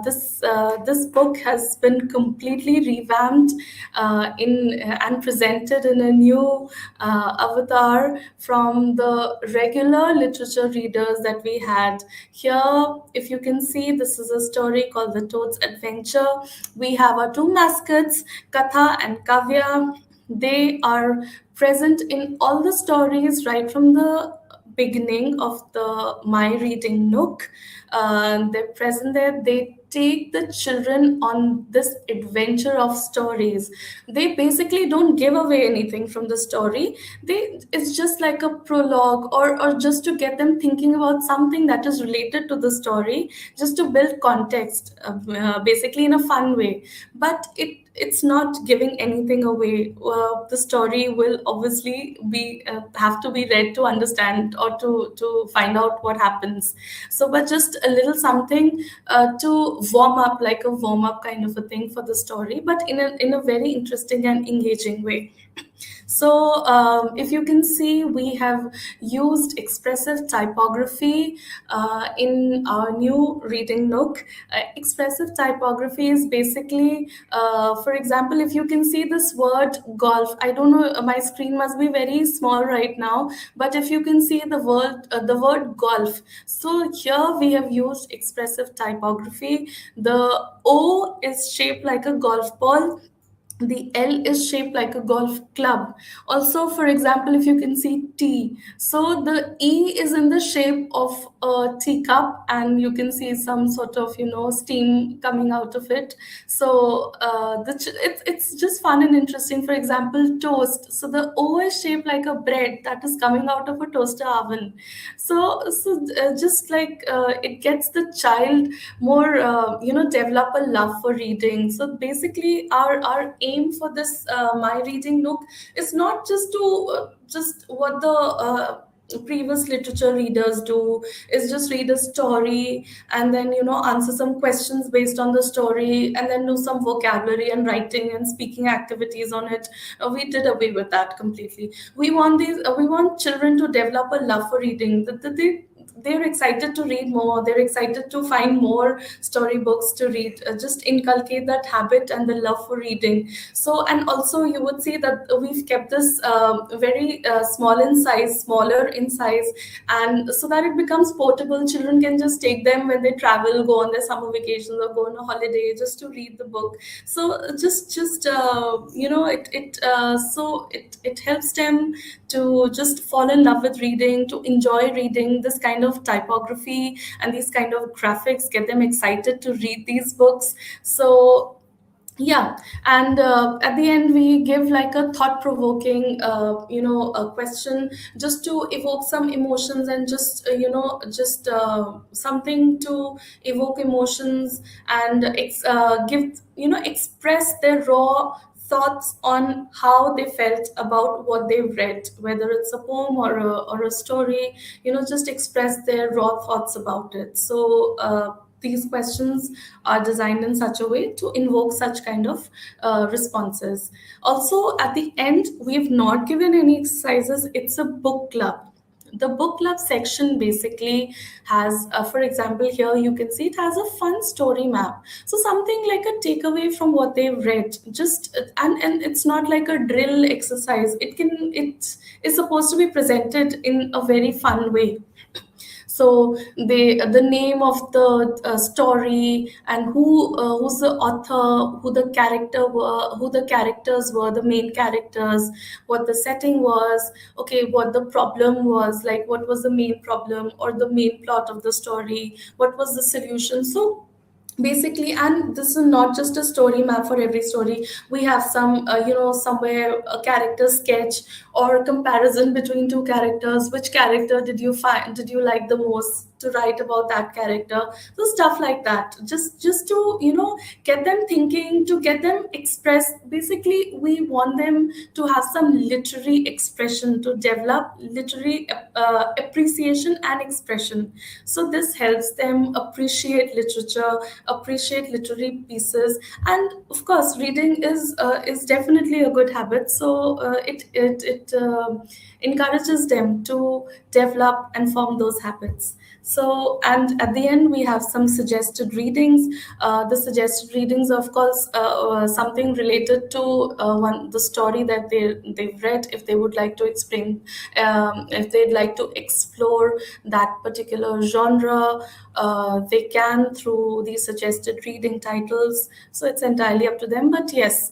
This book has been completely revamped in and presented in a new avatar from the regular literature readers that we had. Here, if you can see, this is a story called The Toad's Adventure. We have our two mascots, Katha and Kavya. They are present in all the stories right from the beginning of the My Reading Nook. They're present there. They take the children on this adventure of stories. They basically don't give away anything from the story. It's just like a prologue, or just to get them thinking about something that is related to the story, just to build context, basically in a fun way. But it's not giving anything away. The story will obviously be have to be read to understand, or to find out what happens. So, but just a little something to warm up, like a warm up kind of a thing for the story, but in a very interesting and engaging way. So, if you can see, we have used expressive typography in our new reading nook. Expressive typography is basically, for example, if you can see this word golf, I don't know, my screen must be very small right now, but if you can see the word golf, so here we have used expressive typography. The O is shaped like a golf ball, the L is shaped like a golf club. Also, for example, if you can see T, so the E is in the shape of a teacup, and you can see some sort of steam coming out of it. So it's just fun and interesting. For example, toast. So the O is shaped like a bread that is coming out of a toaster oven. So just like it gets the child more develop a love for reading. So basically our aim for this My Reading Nook is not just to just what the previous literature readers do, is just read a story and then answer some questions based on the story, and then do some vocabulary and writing and speaking activities on it. We did away with that completely. We want children to develop a love for reading, that they're excited to read more, they're excited to find more storybooks to read, just inculcate that habit and the love for reading. So, and also you would see that we've kept this very small in size, smaller in size, and so that it becomes portable. Children can just take them when they travel, go on their summer vacations or go on a holiday, just to read the book. So just it helps them to just fall in love with reading, to enjoy reading. This kind of typography and these kind of graphics get them excited to read these books. So yeah, and at the end we give like a thought-provoking a question, just to evoke some emotions, and just just something to evoke emotions, and give express their raw thoughts on how they felt about what they read, whether it's a poem or a story, just express their raw thoughts about it. So these questions are designed in such a way to invoke such kind of responses. Also, at the end, we've not given any exercises, it's a book club. The book club section basically has, for example, here you can see it has a fun story map, so something like a takeaway from what they've read, just and it's not like a drill exercise. It is supposed to be presented in a very fun way. So the name of the story, and who's the author, who the characters were, the main characters, what the setting was, okay, what the problem was, like what was the main problem or the main plot of the story, what was the solution. So basically, and this is not just a story map for every story, we have some somewhere a character sketch or comparison between two characters, which character did you like the most to write about that character. So stuff like that, just to get them thinking, to get them express. Basically, we want them to have some literary expression, to develop literary appreciation and expression. So this helps them appreciate literature, appreciate literary pieces, and of course, reading is definitely a good habit. So it encourages them to develop and form those habits. So, and at the end, we have some suggested readings. The suggested readings, of course, something related to the story that they've read. If they would like to explain, if they'd like to explore that particular genre, they can through these suggested reading titles. So it's entirely up to them. But yes,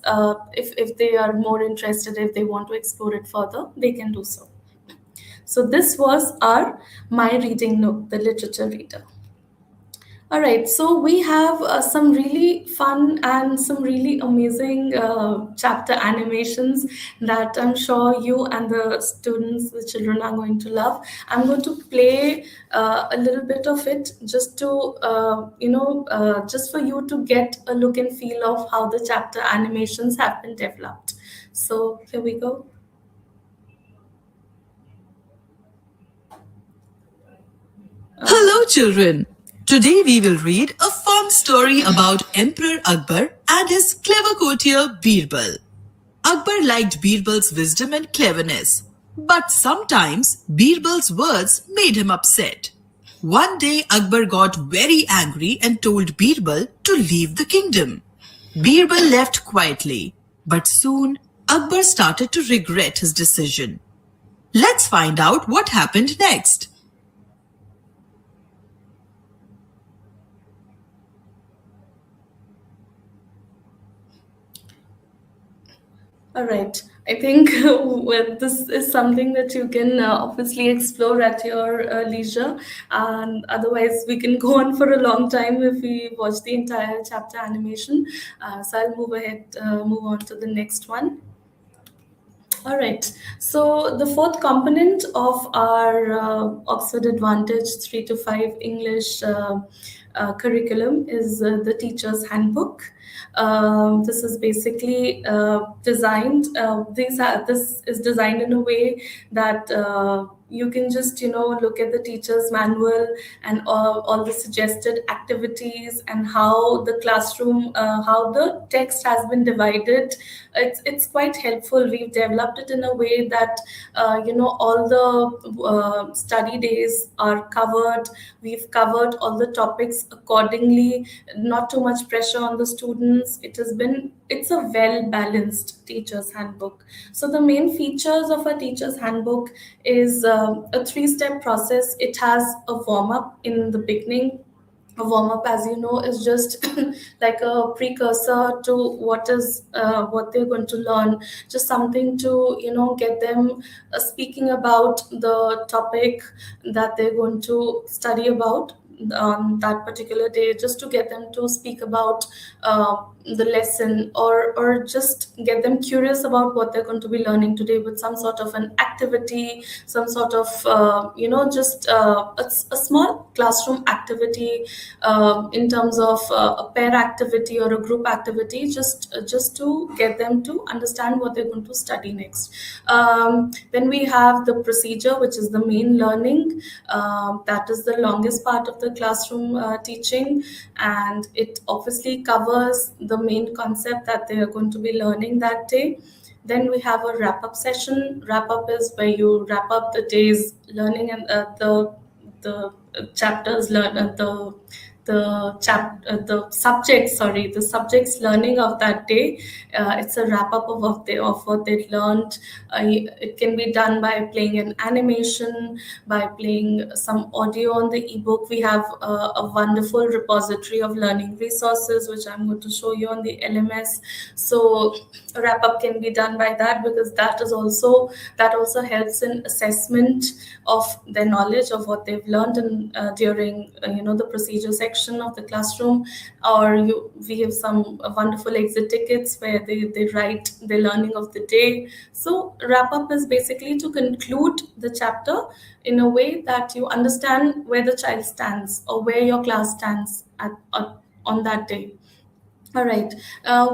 if they are more interested, if they want to explore it further, they can do so. So this was our My Reading Nook, the literature reader. All right, so we have some really fun and some really amazing chapter animations that I'm sure you and the students, the children, are going to love. I'm going to play a little bit of it just to, just for you to get a look and feel of how the chapter animations have been developed. So here we go. Hello, children. Today we will read a fun story about Emperor Akbar and his clever courtier Birbal. Akbar liked Birbal's wisdom and cleverness, but sometimes Birbal's words made him upset. One day Akbar got very angry and told Birbal to leave the kingdom. Birbal left quietly, but soon Akbar started to regret his decision. Let's find out what happened next. All right. I think well, this is something that you can obviously explore at your leisure. And otherwise, we can go on for a long time if we watch the entire chapter animation. So I'll move on to the next one. All right. So the fourth component of our Oxford Advantage 3 to 5 English curriculum is the teacher's handbook. This is basically designed. This is designed in a way that you can just look at the teacher's manual and all the suggested activities and how the classroom, how the text has been divided. It's quite helpful. We've developed it in a way that all the study days are covered. We've covered all the topics accordingly, not too much pressure on the students. It's a well balanced teacher's handbook. So the main features of a teacher's handbook is a 3-step process. It has a warm up in the beginning. A warm up, as you know, is just like a precursor to what they're going to learn, just something to get them speaking about the topic that they're going to study about. on that particular day, just to get them to speak about the lesson, or just get them curious about what they're going to be learning today with some sort of an activity, some sort of just a small classroom activity, in terms of a pair activity or a group activity, just to get them to understand what they're going to study next. Then we have the procedure, which is the main learning. That is the longest part of the classroom teaching, and it obviously covers the main concept that they are going to be learning that day. Then we have a wrap up session. Wrap up is where you wrap up the day's learning, and the chapters learn the subjects, sorry, the subjects learning of that day. It's a wrap up of what they learned. It can be done by playing an animation, by playing some audio on the ebook. We have a wonderful repository of learning resources, which I'm going to show you on the LMS. So a wrap up can be done by that, because that also helps in assessment of their knowledge of what they've learned during the procedure section of the classroom. Or we have some wonderful exit tickets where they write their learning of the day. So wrap up is basically to conclude the chapter in a way that you understand where the child stands, or where your class stands on that day. All right.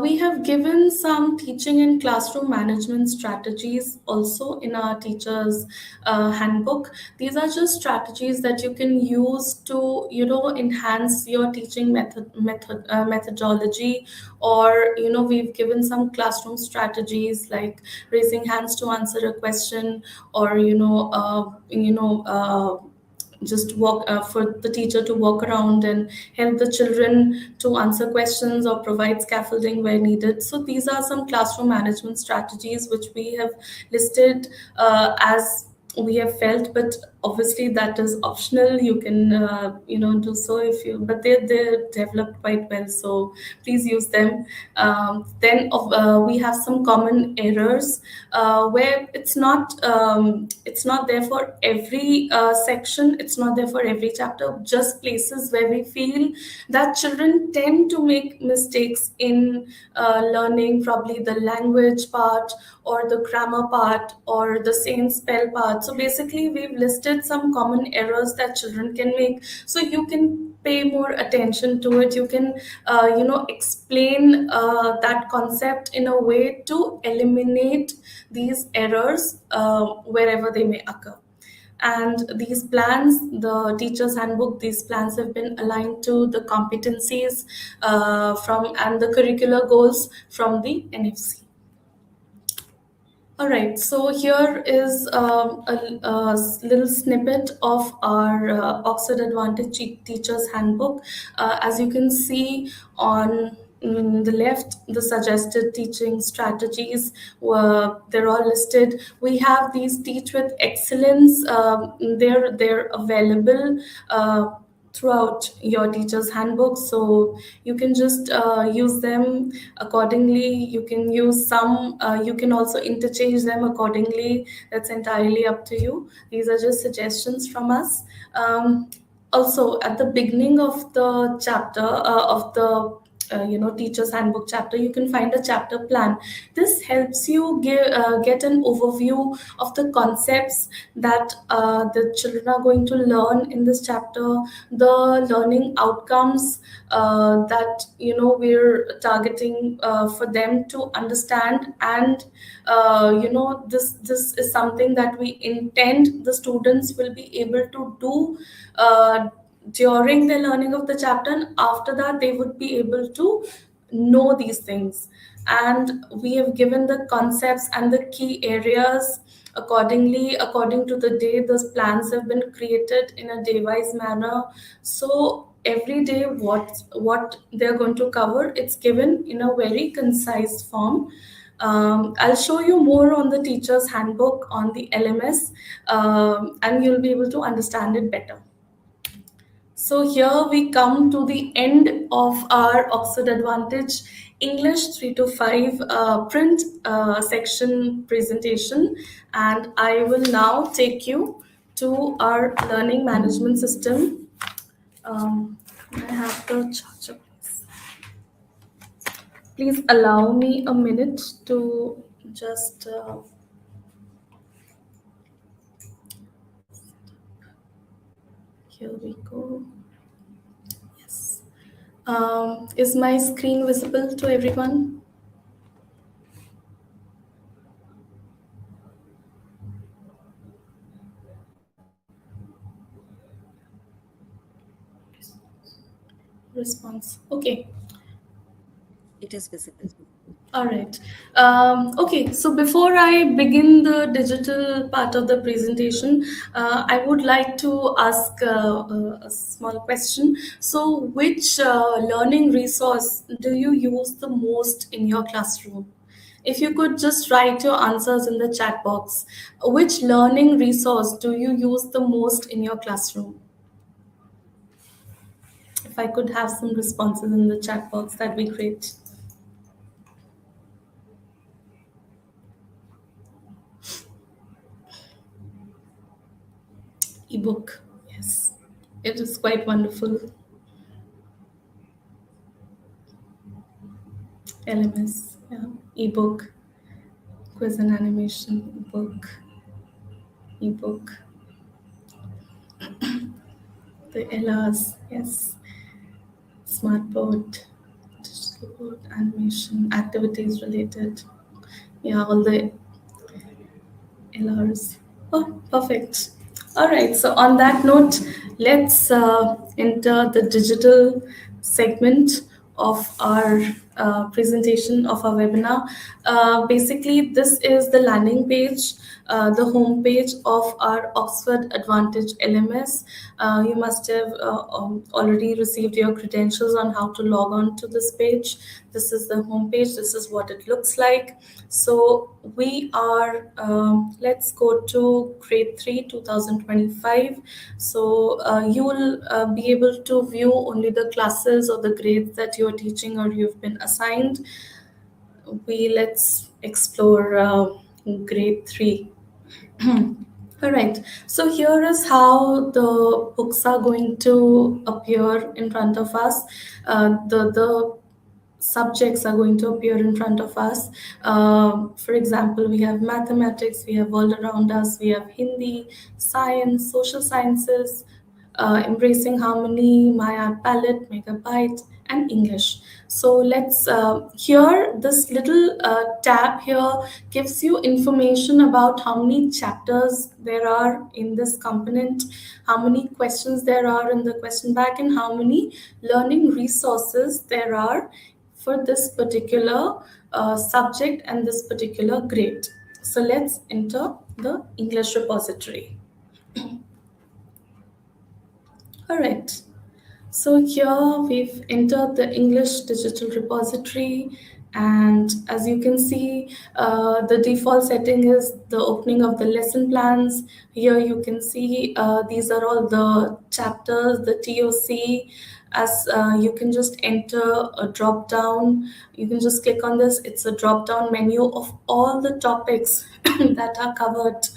We have given some teaching and classroom management strategies also in our teachers' handbook. These are just strategies that you can use to, enhance your teaching methodology. Or, we've given some classroom strategies like raising hands to answer a question, or, just walk for the teacher to walk around and help the children to answer questions, or provide scaffolding where needed. So these are some classroom management strategies which we have listed as we have felt, but obviously that is optional. You can do so if you, but they're developed quite well, so please use them. Then we have some common errors where it's not there for every section, it's not there for every chapter, just places where we feel that children tend to make mistakes in learning, probably the language part, or the grammar part, or the say and spell part. So basically we've listed some common errors that children can make, so you can pay more attention to it. You can explain that concept in a way to eliminate these errors wherever they may occur. And these plans, the teacher's handbook, these plans have been aligned to the competencies from and the curricular goals from the NFC. All right, so here is a little snippet of our Oxford Advantage Teacher's Handbook. As you can see on the left, the suggested teaching strategies, they're all listed. We have these Teach with Excellence. They're available throughout your teacher's handbook, so you can just use them accordingly. You can use some, you can also interchange them accordingly. That's entirely up to you. These are just suggestions from us. Also, at the beginning of the chapter of the teacher's handbook chapter, you can find a chapter plan. This helps you get an overview of the concepts that the children are going to learn in this chapter, the learning outcomes that we're targeting for them to understand. And this is something that we intend the students will be able to do during the learning of the chapter, and after that they would be able to know these things. And we have given the concepts and the key areas accordingly. According to the day, those plans have been created in a day-wise manner. So every day what they're going to cover, it's given in a very concise form. I'll show you more on the teacher's handbook on the LMS, and you'll be able to understand it better. So here we come to the end of our Oxford Advantage English 3 to 5 print section presentation, and I will now take you to our learning management system I have the charger, please. Please allow me a minute to just. Here we go. Yes. Is my screen visible to everyone? Response. Okay. It is visible. All right. Okay, so before I begin the digital part of the presentation, I would like to ask a small question. So, which learning resource do you use the most in your classroom? If you could just write your answers in the chat box, which learning resource do you use the most in your classroom? If I could have some responses in the chat box, that'd be great. Ebook, yes, it is quite wonderful. LMS, yeah, ebook, quiz and animation, ebook, the LRs, yes, smartboard, digital board, animation, activities related, yeah, all the LRs. Oh, perfect. All right. So on that note, let's enter the digital segment of our presentation of our webinar. Basically, this is the landing page, the home page of our Oxford Advantage LMS. You must have already received your credentials on how to log on to this page. This is the home page. This is what it looks like. So we are, let's go to grade 3 2025. So you will be able to view only the classes or the grades that you are teaching or you've been assigned. Let's explore grade 3. All right. So here is how the books are going to appear in front of us. The subjects are going to appear in front of us. For example, we have mathematics, we have world around us, we have Hindi, science, social sciences, embracing harmony, my art palette, megabyte, and English. So let's here this little tab here gives you information about how many chapters there are in this component, how many questions there are in the question bank, and how many learning resources there are for this particular subject and this particular grade. So let's enter the English repository. All right. So here we've entered the English digital repository, and as you can see, the default setting is the opening of the lesson plans. Here you can see these are all the chapters, the TOC. As you can just enter a drop down, you can just click on this. It's a drop down menu of all the topics that are covered.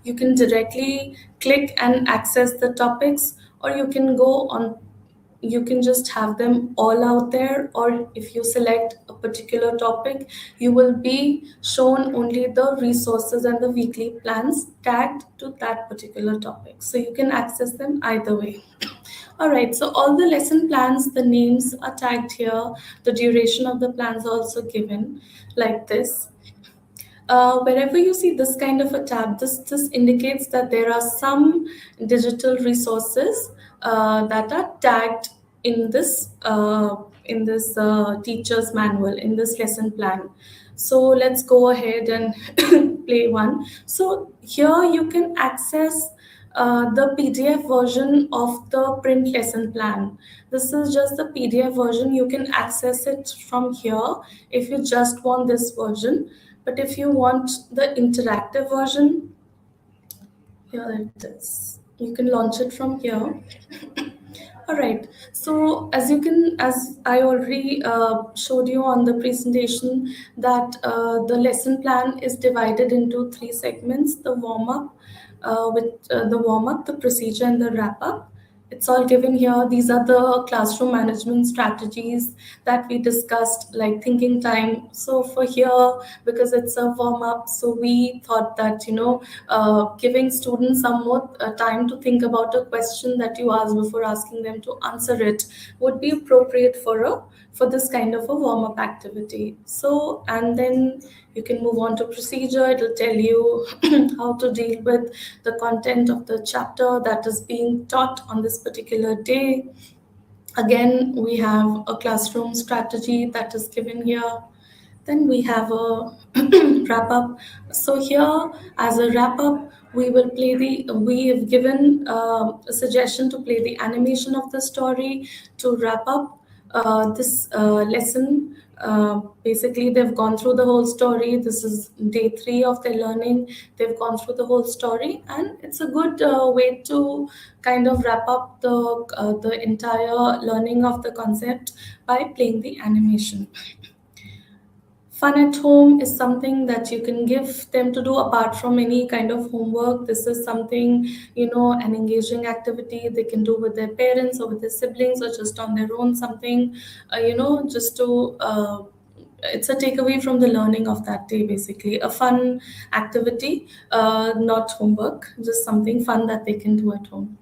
You can directly click and access the topics, or you can go on, you can just have them all out there, or if you select a particular topic, you will be shown only the resources and the weekly plans tagged to that particular topic, so you can access them either way. All right, so all the lesson plans, the names are tagged here, the duration of the plans are also given like this. Wherever you see this kind of a tab, this indicates that there are some digital resources that are tagged in this teacher's manual, in this lesson plan. So let's go ahead and play one. So here you can access the PDF version of the print lesson plan. This is just the PDF version. You can access it from here if you just want this version. But if you want the interactive version, here it is. You can launch it from here. All right. So as I already showed you on the presentation, that the lesson plan is divided into 3 segments: the warm up, the procedure, and the wrap up. It's all given here. These are the classroom management strategies that we discussed, like thinking time. So for here, because it's a warm up, so we thought that giving students some more time to think about a question that you asked before asking them to answer it would be appropriate for this kind of a warm up activity. So, and then you can move on to procedure. It'll tell you how to deal with the content of the chapter that is being taught on this particular day. Again, we have a classroom strategy that is given here. Then we have a wrap up. So here, as a wrap up, we have given a suggestion to play the animation of the story to wrap up this lesson. Basically, they've gone through the whole story. This is day 3 of their learning. They've gone through the whole story, and it's a good way to kind of wrap up the entire learning of the concept by playing the animation. Fun at home is something that you can give them to do apart from any kind of homework. This is something, an engaging activity they can do with their parents or with their siblings or just on their own, something, just to. It's a takeaway from the learning of that day, basically. A fun activity, not homework, just something fun that they can do at home.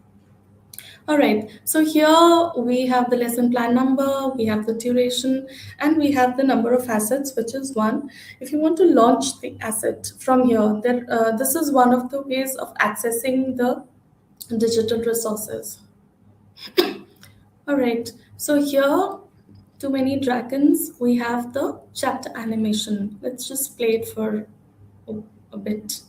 All right, so here we have the lesson plan number, we have the duration, and we have the number of assets, which is 1. If you want to launch the asset from here, this is one of the ways of accessing the digital resources. All right, so here, Too Many Dragons, we have the chapter animation. Let's just play it for a, a bit.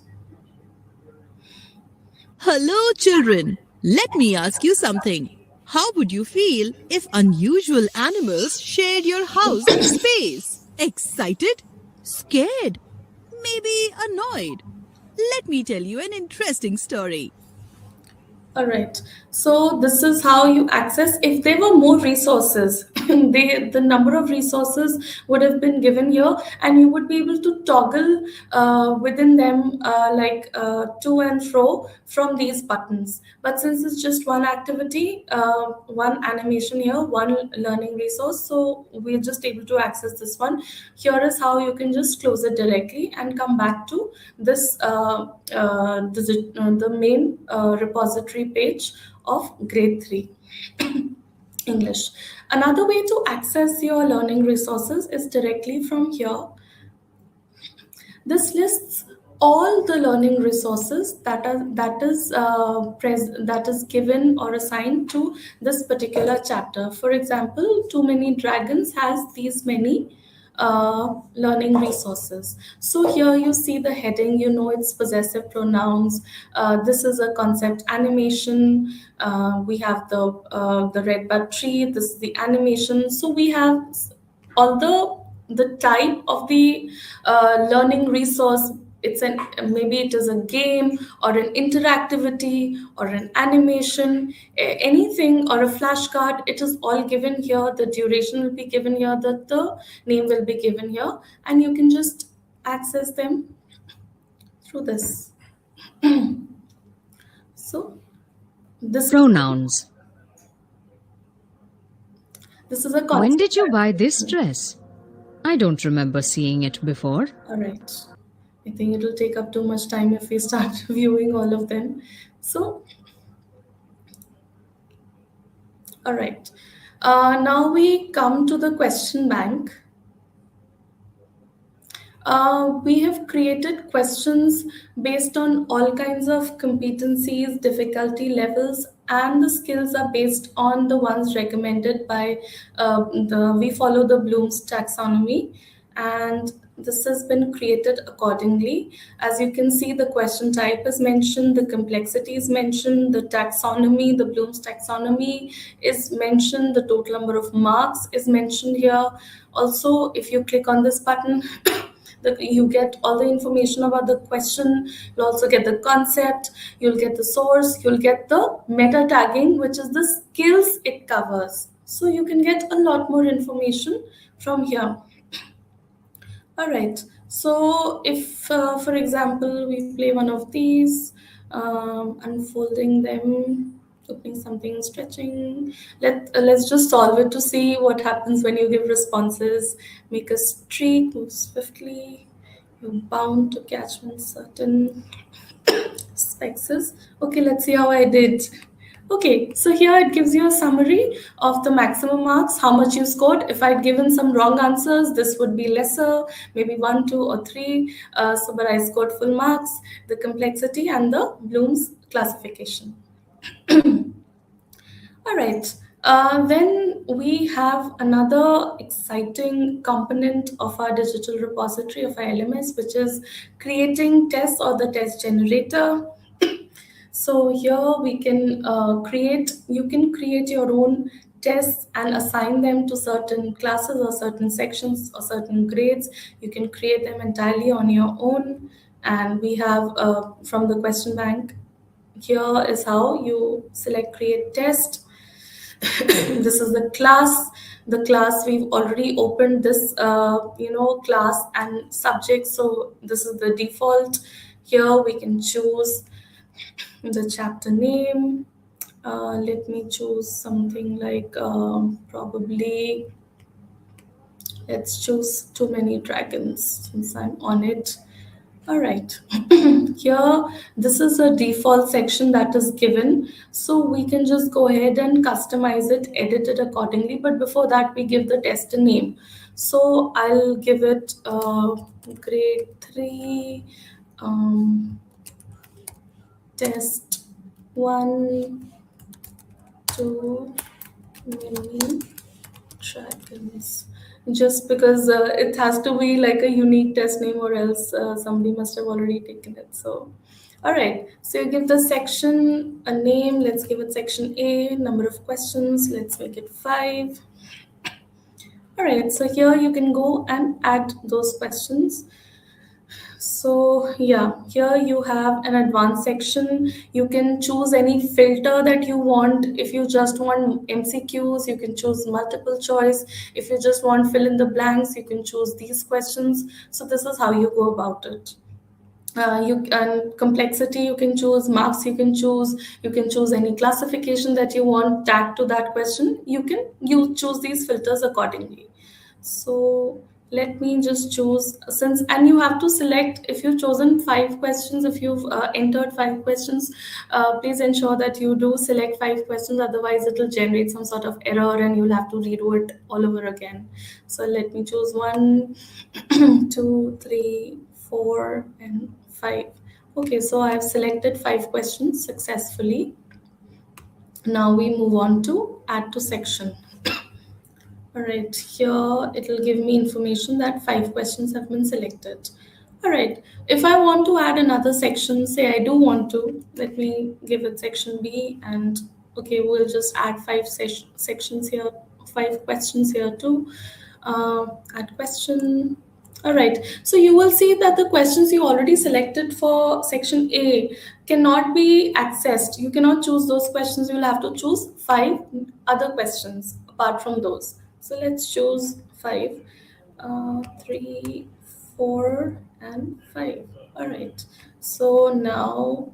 Hello, children. Let me ask you something. How would you feel if unusual animals shared your house space? Excited? Scared? Maybe annoyed? Let me tell you an interesting story. All right. So this is how you access. If there were more resources, the number of resources would have been given here, and you would be able to toggle within them, to and fro from these buttons. But since it's just one activity, one animation here, one learning resource, so we're just able to access this one. Here is how you can just close it directly and come back to this the main repository page of grade 3 English. Another way to access your learning resources is directly from here. This lists all the learning resources that is given or assigned to this particular chapter. For example, Too Many Dragons has these many learning resources. So here you see the heading, it's possessive pronouns. This is a concept animation. We have the red bud tree. This is the animation. So we have, although the type of the learning resource, maybe it is a game or an interactivity or an animation, anything, or a flashcard. It is all given here. The duration will be given here, the name will be given here, and you can just access them through this. So this Pronouns. this is a When concept. did you buy this dress? I don't remember seeing it before. All right. I think it will take up too much time if we start viewing all of them. So, all right. Now we come to the question bank. We have created questions based on all kinds of competencies, difficulty levels, and the skills are based on the ones recommended by we follow the Bloom's taxonomy, and this has been created accordingly. As you can see, the question type is mentioned, the complexity is mentioned, the taxonomy, the Bloom's taxonomy is mentioned, the total number of marks is mentioned here. Also, if you click on this button, you get all the information about the question. You'll also get the concept, you'll get the source, you'll get the meta tagging, which is the skills it covers. So you can get a lot more information from here. All right, so if for example we play one of these, unfolding them. opening something, stretching. Let's just solve it to see what happens when you give responses. Make a streak, move swiftly. You're bound to catch one certain spexes. Okay, let's see how I did. Okay, so here it gives you a summary of the maximum marks, how much you scored. If I'd given some wrong answers, this would be lesser, maybe 1, 2, or 3. But I scored full marks, the complexity, and the Bloom's classification. All right. Then we have another exciting component of our digital repository of our LMS, which is creating tests or the test generator. So here we can you can create your own tests and assign them to certain classes or certain sections or certain grades. You can create them entirely on your own. And we have from the question bank, here is how you select create test. This is the class we've already opened this class and subject, so this is the default. Here we can choose the chapter name. Let me choose something like probably let's choose too many dragons since I'm on it. All right. Here, this is a default section that is given. So we can just go ahead and customize it, edit it accordingly. But before that, we give the test a name. So I'll give it grade 3 test 1 to mini dragons. Just because it has to be like a unique test name, or else somebody must have already taken it. So, all right. So you give the section a name. Let's give it section A. Number of questions. Let's make it 5. All right. So here you can go and add those questions. So yeah, here you have an advanced section. You can choose any filter that you want. If you just want MCQs, you can choose multiple choice. If you just want fill in the blanks, you can choose these questions. So this is how you go about it. You and complexity, you can choose marks, you can choose any classification that you want tagged to that question. You choose these filters accordingly. So let me just choose, since, and you have to select, if you've chosen 5 questions, if you've entered 5 questions, please ensure that you do select 5 questions, otherwise it will generate some sort of error and you'll have to redo it all over again. So let me choose 1, 2, 3, 4, and 5. Okay, so I've selected 5 questions successfully. Now we move on to add to section. All right, here it will give me information that 5 questions have been selected. All right, if I want to add another section, say I do want to, let me give it section B, and okay, we'll just add 5 sections here, 5 questions here too. Add question. All right, so you will see that the questions you already selected for section A cannot be accessed. You cannot choose those questions. You'll have to choose 5 other questions apart from those. So let's choose 5, 3, 4, and 5. All right, so now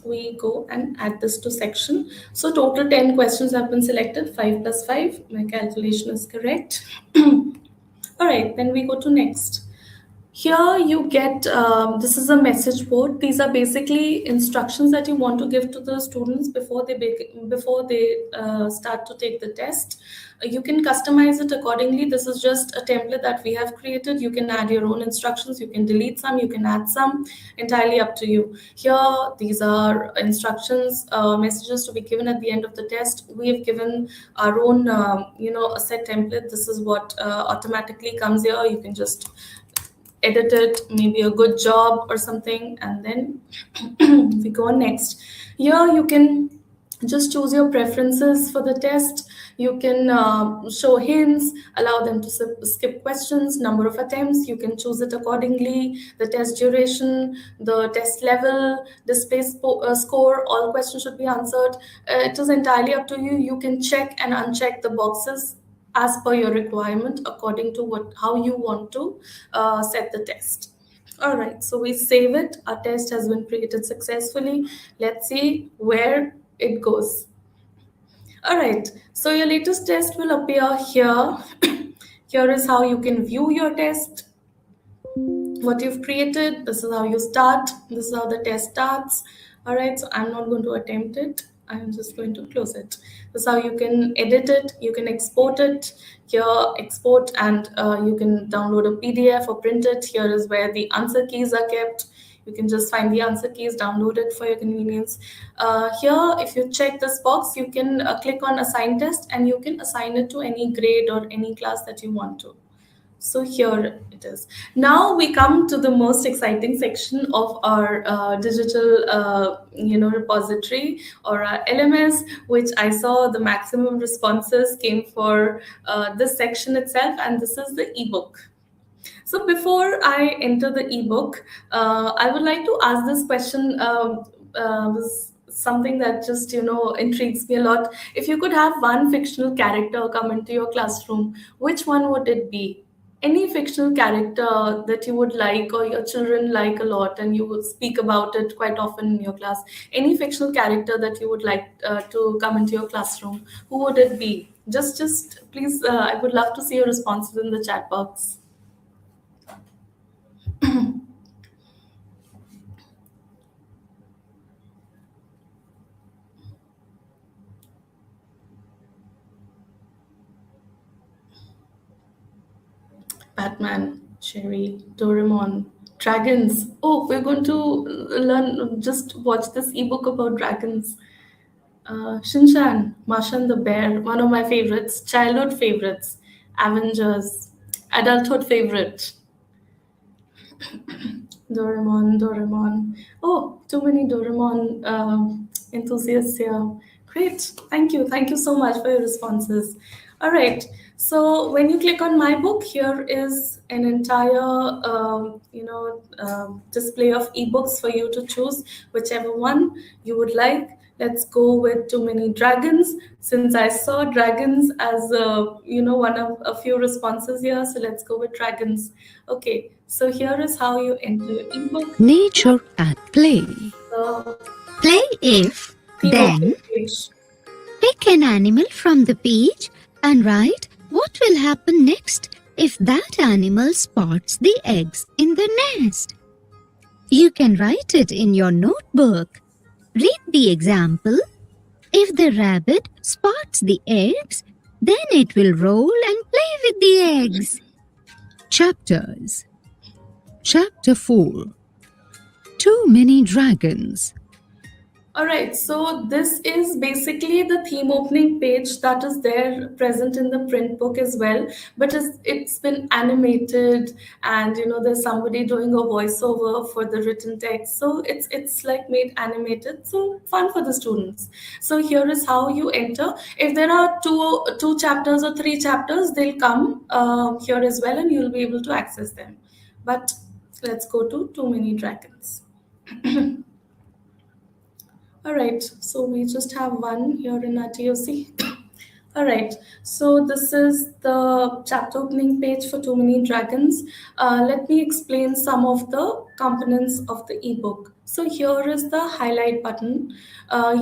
we go and add this to section. So total 10 questions have been selected, 5 plus 5. My calculation is correct. All right, then we go to next. Here you get, this is a message board. These are basically instructions that you want to give to the students before they start to take the test. You can customize it accordingly. This is just a template that we have created. You can add your own instructions. You can delete some, you can add some, entirely up to you. Here, these are instructions, messages to be given at the end of the test. We have given our own, a set template. This is what automatically comes here. You can just edit it, maybe a good job or something, and then we go on next. Here you can just choose your preferences for the test. You can show hints, allow them to skip questions, number of attempts, you can choose it accordingly, the test duration, the test level, display score, all questions should be answered. It is entirely up to you. You can check and uncheck the boxes as per your requirement, according to how you want to set the test. All right, so we save it. Our test has been created successfully. Let's see where it goes. All right, so your latest test will appear here. Here is how you can view your test, what you've created. This is how you start. This is how the test starts. All right, so I'm not going to attempt it. I'm just going to close it. This is how you can edit it. You can export it. Here, export, and you can download a PDF or print it. Here is where the answer keys are kept. You can just find the answer keys, download it for your convenience. Here, if you check this box, you can click on assign test, and you can assign it to any grade or any class that you want to. So here it is. Now we come to the most exciting section of our digital, repository, or our LMS, which I saw the maximum responses came for this section itself, and this is the ebook. So before I enter the ebook, I would like to ask this question. Was something that just intrigues me a lot. If you could have one fictional character come into your classroom, which one would it be? Any fictional character that you would like or your children like a lot, and you would speak about it quite often in your class. Any fictional character that you would like to come into your classroom, who would it be? Just please, I would love to see your responses in the chat box. Batman, Sherry, Doraemon, dragons. Oh, we're going to just watch this ebook about dragons. Shinchan, Masha and the Bear, one of my favorites, childhood favorites, Avengers, adulthood favorite. Doraemon. Oh, too many Doraemon enthusiasts here. Great. Thank you so much for your responses. All right. So when you click on my book, here is an entire, display of ebooks for you to choose whichever one you would like. Let's go with Too Many Dragons, since I saw dragons as one of a few responses here. So let's go with dragons. Okay, so here is how you enter your ebook. Nature at play. So, Play if, then pick an animal from the page and write what will happen next if that animal spots the eggs in the nest. You can write it in your notebook. Read the example. If the rabbit spots the eggs, then it will roll and play with the eggs. Chapters. Chapter 4. Too Many Dragons. All right, so this is basically the theme opening page that is there present in the print book as well, but it's been animated, and there's somebody doing a voiceover for the written text, so it's like made animated, so fun for the students. So here is how you enter. If there are two chapters or three chapters, they'll come here as well, and you'll be able to access them. But let's go to Too Many Dragons. All right, so we just have one here in our TOC. All right, so this is the chapter opening page for Too Many Dragons. Let me explain some of the components of the ebook. So here is the highlight button.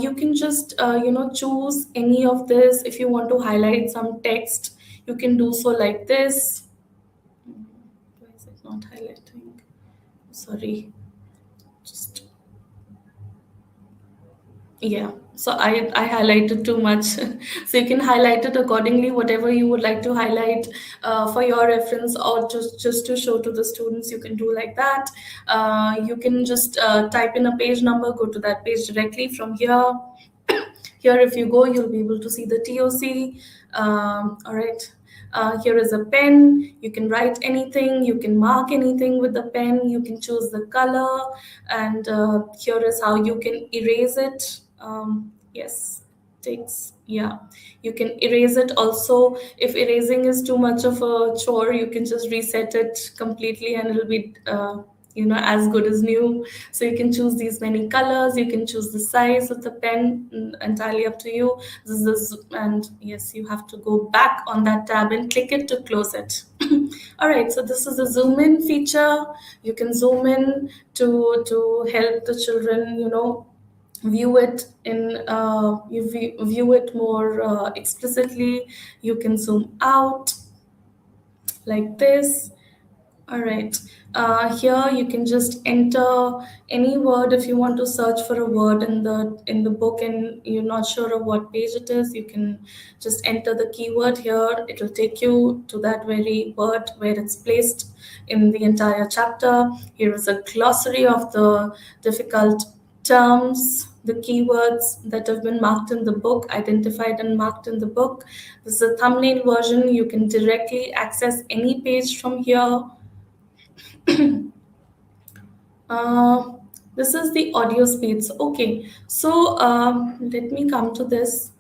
You can just choose any of this. If you want to highlight some text, you can do so like this. Why is it not highlighting? Sorry, just. Yeah, so I highlighted too much. So you can highlight it accordingly, whatever you would like to highlight for your reference, or just to show to the students, you can do like that. You can just type in a page number, go to that page directly from here. Here, if you go, you'll be able to see the TOC. All right. Here is a pen. You can write anything. You can mark anything with the pen. You can choose the color. And here is how you can erase it. Yes, you can erase it also. If erasing is too much of a chore, you can just reset it completely, and it'll be as good as new. So you can choose these many colors. You can choose the size of the pen, entirely up to you. And yes, you have to go back on that tab and click it to close it. All right, so this is the zoom in feature. You can zoom in to help the children view it in view it more explicitly. You can zoom out like this. All right. Here you can just enter any word. If you want to search for a word in the book and you're not sure of what page it is, you can just enter the keyword here. It will take you to that very word where it's placed in the entire chapter. Here is a glossary of the difficult terms, the keywords that have been marked in the book, identified and marked in the book. This is a thumbnail version. You can directly access any page from here. uh, this is the audio speeds. Okay, so let me come to this.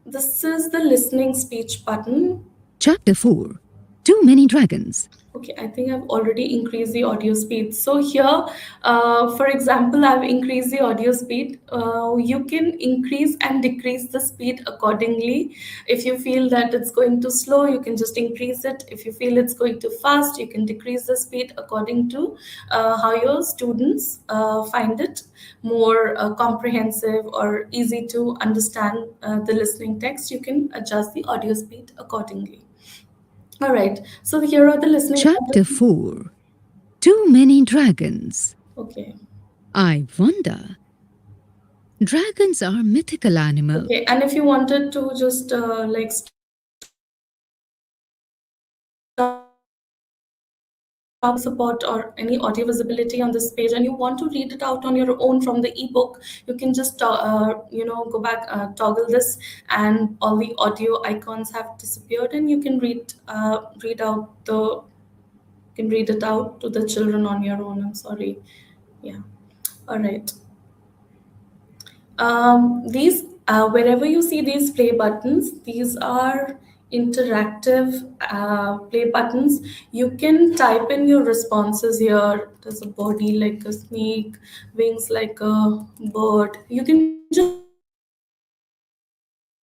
This is the listening speech button. Chapter 4 Too Many Dragons. Okay, I think I've already increased the audio speed. So here, for example, I've increased the audio speed. You can increase and decrease the speed accordingly. If you feel that it's going too slow, you can just increase it. If you feel it's going too fast, you can decrease the speed according to how your students find it more comprehensive or easy to understand the listening text. You can adjust the audio speed accordingly. All right. So here are the listening. Chapter 4 Too Many Dragons. Okay. I wonder. Dragons are mythical animals. Okay. And if you wanted to just like stop support or any audio visibility on this page, and you want to read it out on your own from the ebook, you can just go back, toggle this, and all the audio icons have disappeared, and you can read out the you can read it out to the children on your own. I'm sorry. Yeah. All right. These wherever you see these play buttons, these are interactive play buttons. You can type in your responses here. There's a body like a snake, wings like a bird. You can just type in your responses here,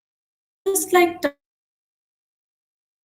and you can just like type in your responses here.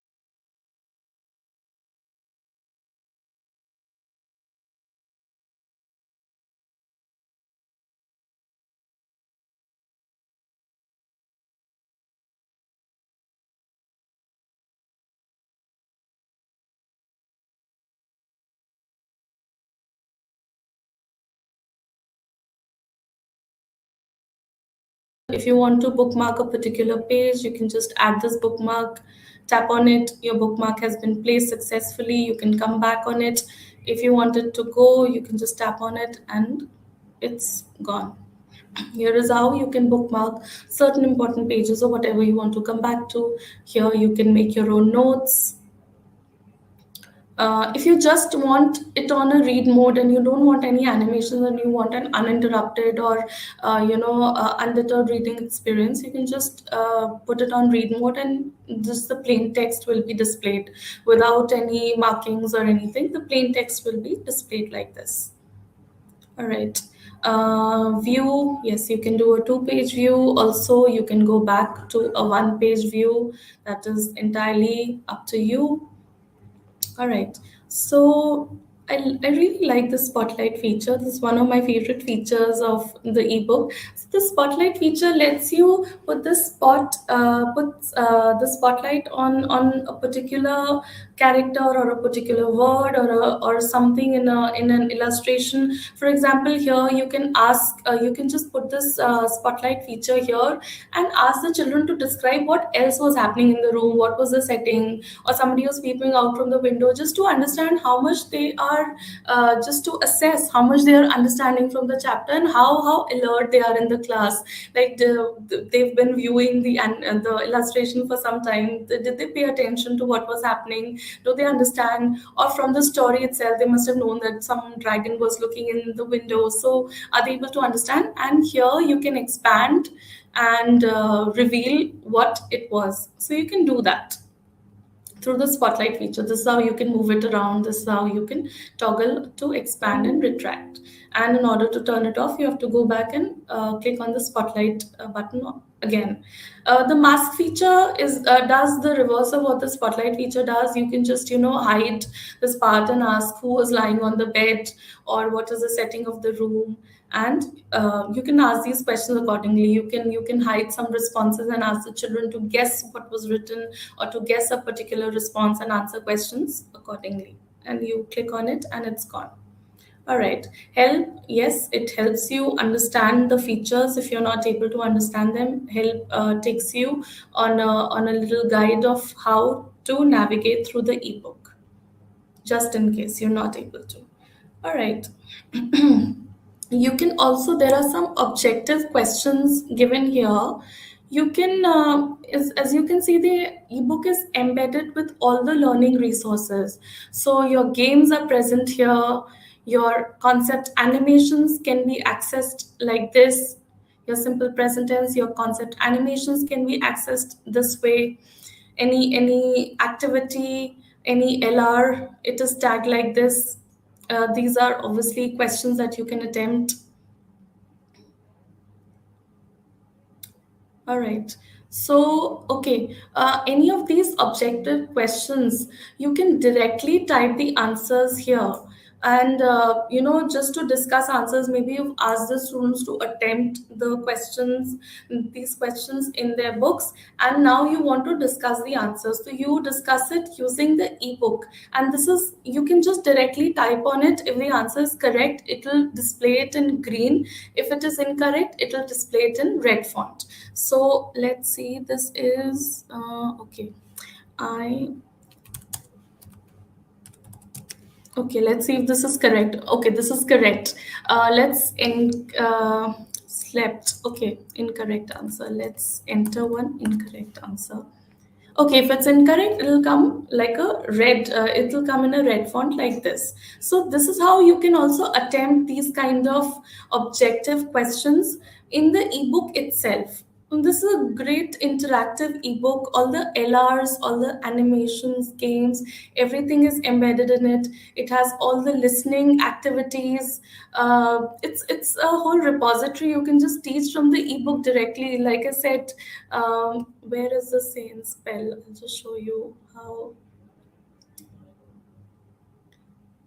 If you want to bookmark a particular page, you can just add this bookmark, tap on it. Your bookmark has been placed successfully. You can come back on it. If you want it to go, you can just tap on it and it's gone. Here is how you can bookmark certain important pages or whatever you want to come back to. Here you can make your own notes. If you just want it on a read mode and you don't want any animations and you want an uninterrupted or undeterred reading experience, you can just put it on read mode, and just the plain text will be displayed without any markings or anything. The plain text will be displayed like this. All right. View, yes, you can do a two-page view. Also, you can go back to a one-page view. That is entirely up to you. All right. So I really like the spotlight feature. This is one of my favorite features of the ebook. So the spotlight feature lets you put the spotlight on a particular character or a particular word or something in an illustration. For example, here you can just put this spotlight feature here and ask the children to describe what else was happening in the room, what was the setting, or somebody was peeping out from the window, just to understand how much they are, just to assess how much they are understanding from the chapter and how alert they are in the class. Like they've been viewing the illustration for some time. Did they pay attention to what was happening? Do they understand? Or from the story itself, they must have known that some dragon was looking in the window. So are they able to understand? And here you can expand and reveal what it was. So you can do that. through the spotlight feature. This is how you can move it around. This is how you can toggle to expand and retract. And in order to turn it off, you have to go back and click on the spotlight button again. The mask feature is does the reverse of what the spotlight feature does. You can just hide this part and ask who was lying on the bed, or what is the setting of the room, and you can ask these questions accordingly. You can hide some responses and ask the children to guess what was written, or to guess a particular response and answer questions accordingly. And you click on it and it's gone. All right. Help, yes, it helps you understand the features if you're not able to understand them. Help takes you on a little guide of how to navigate through the ebook, just in case you're not able to. All right. You can also, there are some objective questions given here. You can as you can see, the ebook is embedded with all the learning resources. So your games are present here, your concept animations can be accessed like this, your simple present tense, your concept animations can be accessed this way. Any activity, any LR, it is tagged like this. These are obviously questions that you can attempt. All right. So, okay, any of these objective questions, you can directly type the answers here. And, just to discuss answers, maybe you've asked the students to attempt these questions in their books, and now you want to discuss the answers. So you discuss it using the ebook. And this is, you can just directly type on it. If the answer is correct, it will display it in green. If it is incorrect, it will display it in red font. So let's see, this is okay. Okay, let's see if this is correct. Okay, this is correct. Let's slept. Okay, incorrect answer. Let's enter one incorrect answer. Okay, if it's incorrect, it'll come like a red, it'll come in a red font like this. So this is how you can also attempt these kind of objective questions in the ebook itself. And this is a great interactive ebook. All the LRs, all the animations, games, everything is embedded in it. It has all the listening activities. It's a whole repository. You can just teach from the ebook directly. Like I said, where is the same spell? I'll just show you how.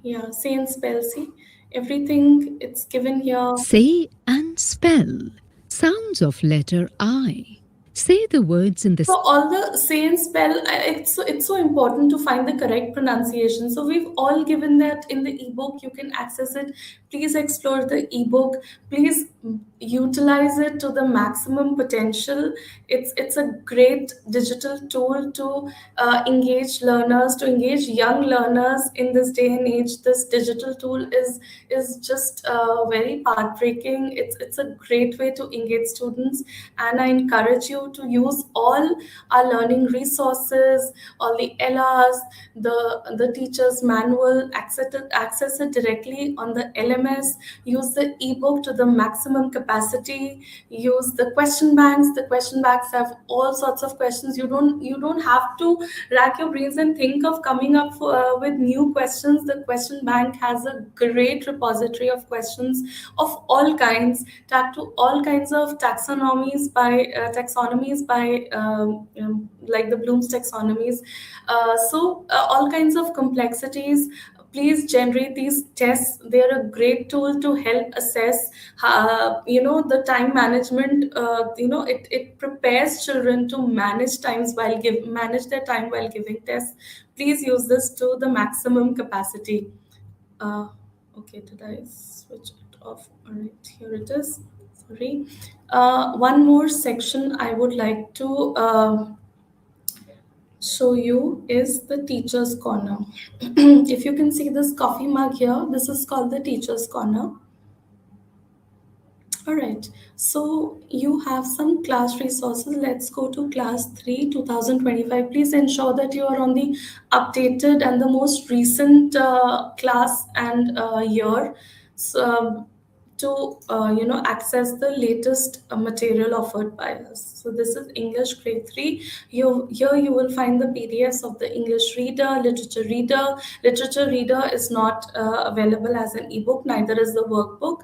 Yeah, same spell. See, everything it's given here. Say and spell. Sounds of letter I. Say the words in the So all the say and spell, it's so important to find the correct pronunciation. So we've all given that in the ebook. You can access it. Please explore the ebook. Please utilize it to the maximum potential. It's a great digital tool to engage learners, to engage young learners in this day and age. This digital tool is just very path breaking. It's a great way to engage students, and I encourage you to use all our learning resources, all the LRs, the teacher's manual, access it directly on the LMS, use the ebook to the maximum capacity, use the question banks. The question banks have all sorts of questions. You don't have to rack your brains and think of coming up with new questions. The question bank has a great repository of questions of all kinds, tagged to all kinds of taxonomies by like the Bloom's taxonomies. All kinds of complexities. Please generate these tests. They're a great tool to help assess the time management. It prepares children to manage their time while giving tests. Please use this to the maximum capacity. Okay, did I switch it off? All right, here it is. Sorry. One more section I would like to show you is the teacher's corner. If you can see this coffee mug here, this is called the teacher's corner. All right, so you have some class resources. Let's go to class 3, 2025. Please ensure that you are on the updated and the most recent class and year. So, to access the latest material offered by us. So this is English grade 3. Here you will find the PDFs of the English reader, literature reader. Literature reader is not available as an ebook, neither is the workbook.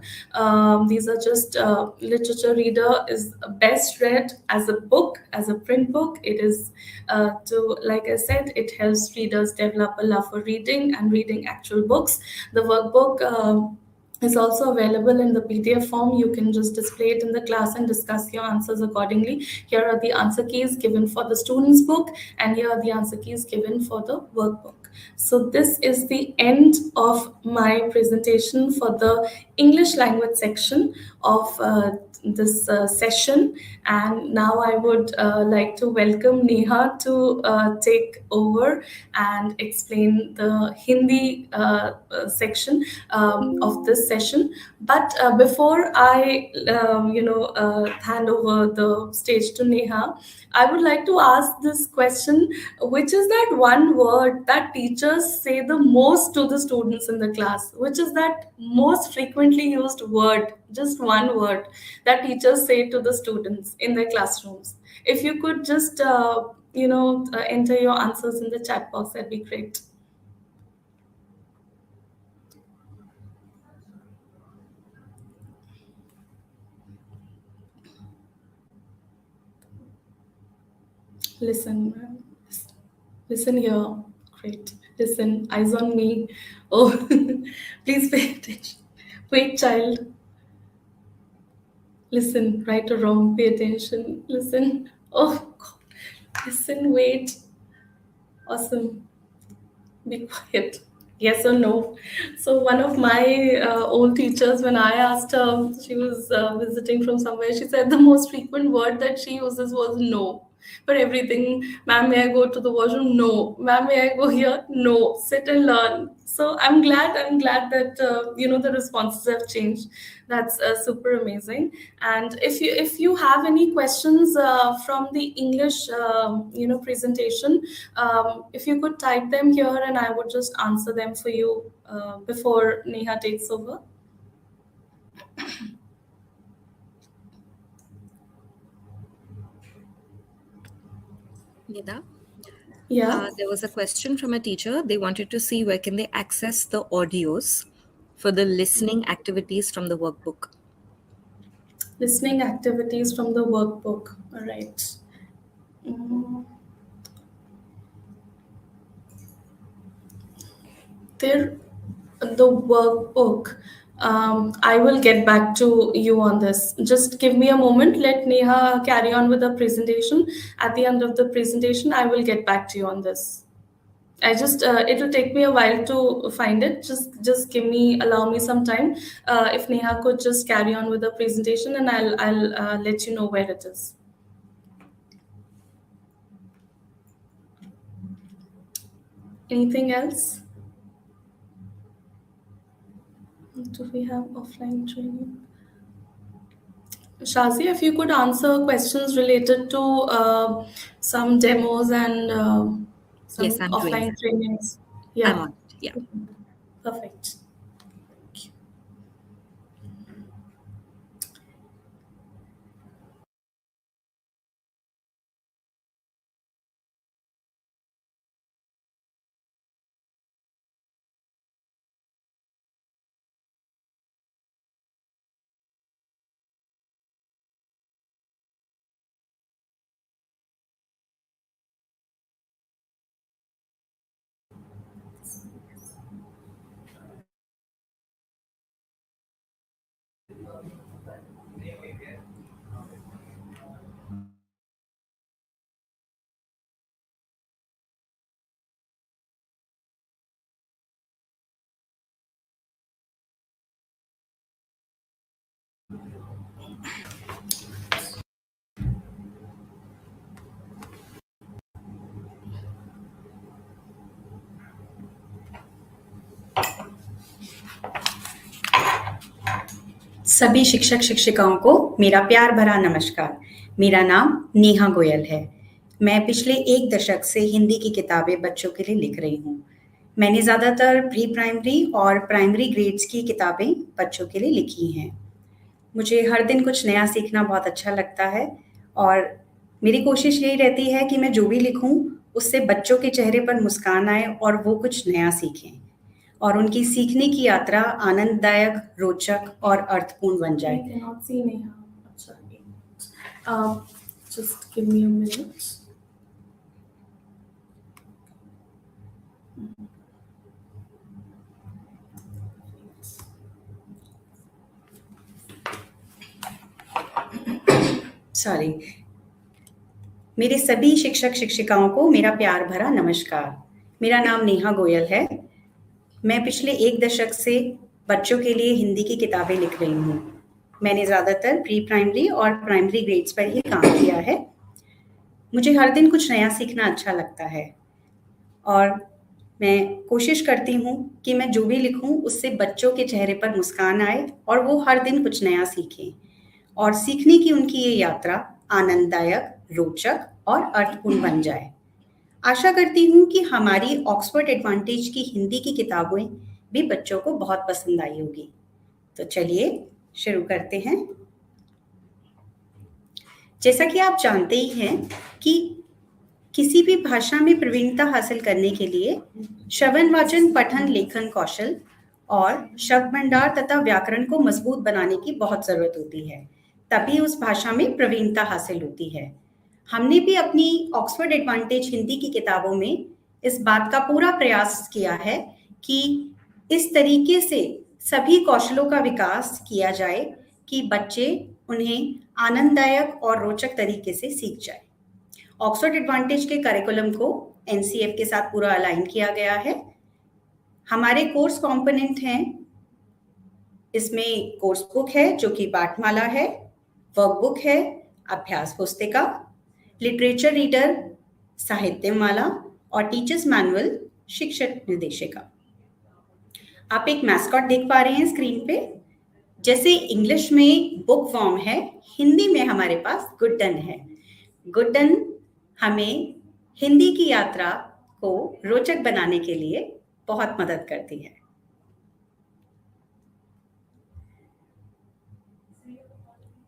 These are just literature reader is best read as a book, as a print book. It is like I said, it helps readers develop a love for reading and reading actual books. The workbook is also available in the PDF form. You can just display it in the class and discuss your answers accordingly. Here are the answer keys given for the student's book, and here are the answer keys given for the workbook. So this is the end of my presentation for the English language section of this session. And now I would like to welcome Neha to take over and explain the Hindi section of this session. But before I hand over the stage to Neha, I would like to ask this question: which is that one word that teachers say the most to the students in the class? Which is that most frequently used word, just one word, that teachers say to the students in their classrooms? If you could just, enter your answers in the chat box, that'd be great. Listen, man. Listen here. Great. Listen, eyes on me. Oh, please pay attention. Wait, child. Listen, right or wrong, pay attention. Listen. Oh, God. Listen, wait. Awesome. Be quiet. Yes or no? So one of my old teachers, when I asked her, she was visiting from somewhere, she said the most frequent word that she uses was no. For everything, ma'am, may I go to the washroom? No. Ma'am, may I go here? No. Sit and learn. So I'm glad that the responses have changed. That's super amazing. And if you have any questions from the English presentation, if you could type them here, and I would just answer them for you before Neha takes over. Nida, Yeah. there was a question from a teacher. They wanted to see where can they access the audios for the listening activities from the workbook. Listening activities from the workbook. All right. Mm, there, the workbook. I will get back to you on this. Just give me a moment. Let Neha carry on with the presentation. At the end of the presentation, I will get back to you on this. I just it'll take me a while to find it. Just allow me some time. If Neha could just carry on with the presentation, and I'll let you know where it is. Anything else? Do we have offline training? Shazi, if you could answer questions related to some demos and Yes, some I'm doing offline that. trainings. I'm Yeah, on it. Yeah. perfect. सभी शिक्षक शिक्षिकाओं को मेरा प्यार भरा नमस्कार। मेरा नाम नेहा गोयल है। मैं पिछले 1 दशक से हिंदी की किताबें बच्चों के लिए लिख रही हूँ। मैंने ज़्यादातर प्री प्राइमरी और प्राइमरी ग्रेड्स की किताबें बच्चों के लिए लिखी हैं। मुझे हर दिन कुछ नया सीखना बहुत अच्छा लगता है और मेरी कोशिश यही रहती है कि मैं जो भी लिखूं उससे बच्चों के चेहरे पर मुस्कान आए और वो कुछ नया सीखें और उनकी सीखने की यात्रा आनंददायक, रोचक और अर्थपूर्ण बन जाए। I cannot see Neha. अच्छा, एक minute. Just give me a minute. Sorry. मेरे सभी शिक्षक शिक्षिकाओं को मेरा प्यार भरा नमस्कार। मेरा नाम नेहा गोयल है। मैं पिछले 1 दशक से बच्चों के लिए हिंदी की किताबें लिख रही हूँ। मैंने ज़्यादातर प्री प्राइमरी और प्राइमरी ग्रेड्स पर ही काम किया है। मुझे हर दिन कुछ नया सीखना अच्छा लगता है और मैं कोशिश करती हूँ कि मैं जो भी लिखूँ उससे बच्चों के चेहरे पर मुस्कान आए और वो हर दिन कुछ नया सीखें और सीखने की उनकी ये यात्रा आनंददायक, रोचक और अर्थपूर्ण बन जाए। आशा करती हूँ कि हमारी ऑक्सफोर्ड एडवांटेज की हिंदी की किताबें भी बच्चों को बहुत पसंद आई होगी। तो चलिए शुरू करते हैं। जैसा कि आप जानते ही हैं कि किसी भी भाषा में प्रवीणता हासिल करने के लिए श्रवण वाचन पठन लेखन कौशल और शब्द भंडार तथा व्याकरण को मजबूत बनाने की बहुत जरूरत होती है, तभी उस भाषा में प्रवीणता हासिल होती है। हमने भी अपनी ऑक्सफोर्ड एडवांटेज हिंदी की किताबों में इस बात का पूरा प्रयास किया है कि इस तरीके से सभी कौशलों का विकास किया जाए कि बच्चे उन्हें आनंददायक और रोचक तरीके से सीख जाए। ऑक्सफोर्ड एडवांटेज के करिकुलम को एनसीएफ के साथ पूरा अलाइन किया गया है। हमारे कोर्स कंपोनेंट हैं, इसमें कोर्स बुक है जो कि पाठमाला है, वर्कबुक है, अभ्यास पुस्तिका, लिटरेचर रीडर, साहित्यमाला और टीचर्स मैनुअल शिक्षक निर्देशिका। आप एक मैस्कॉट देख पा रहे हैं स्क्रीन पे। जैसे इंग्लिश में बुक फॉर्म है, हिंदी में हमारे पास गुड्डन है। गुड्डन हमें हिंदी की यात्रा को रोचक बनाने के लिए बहुत मदद करती है।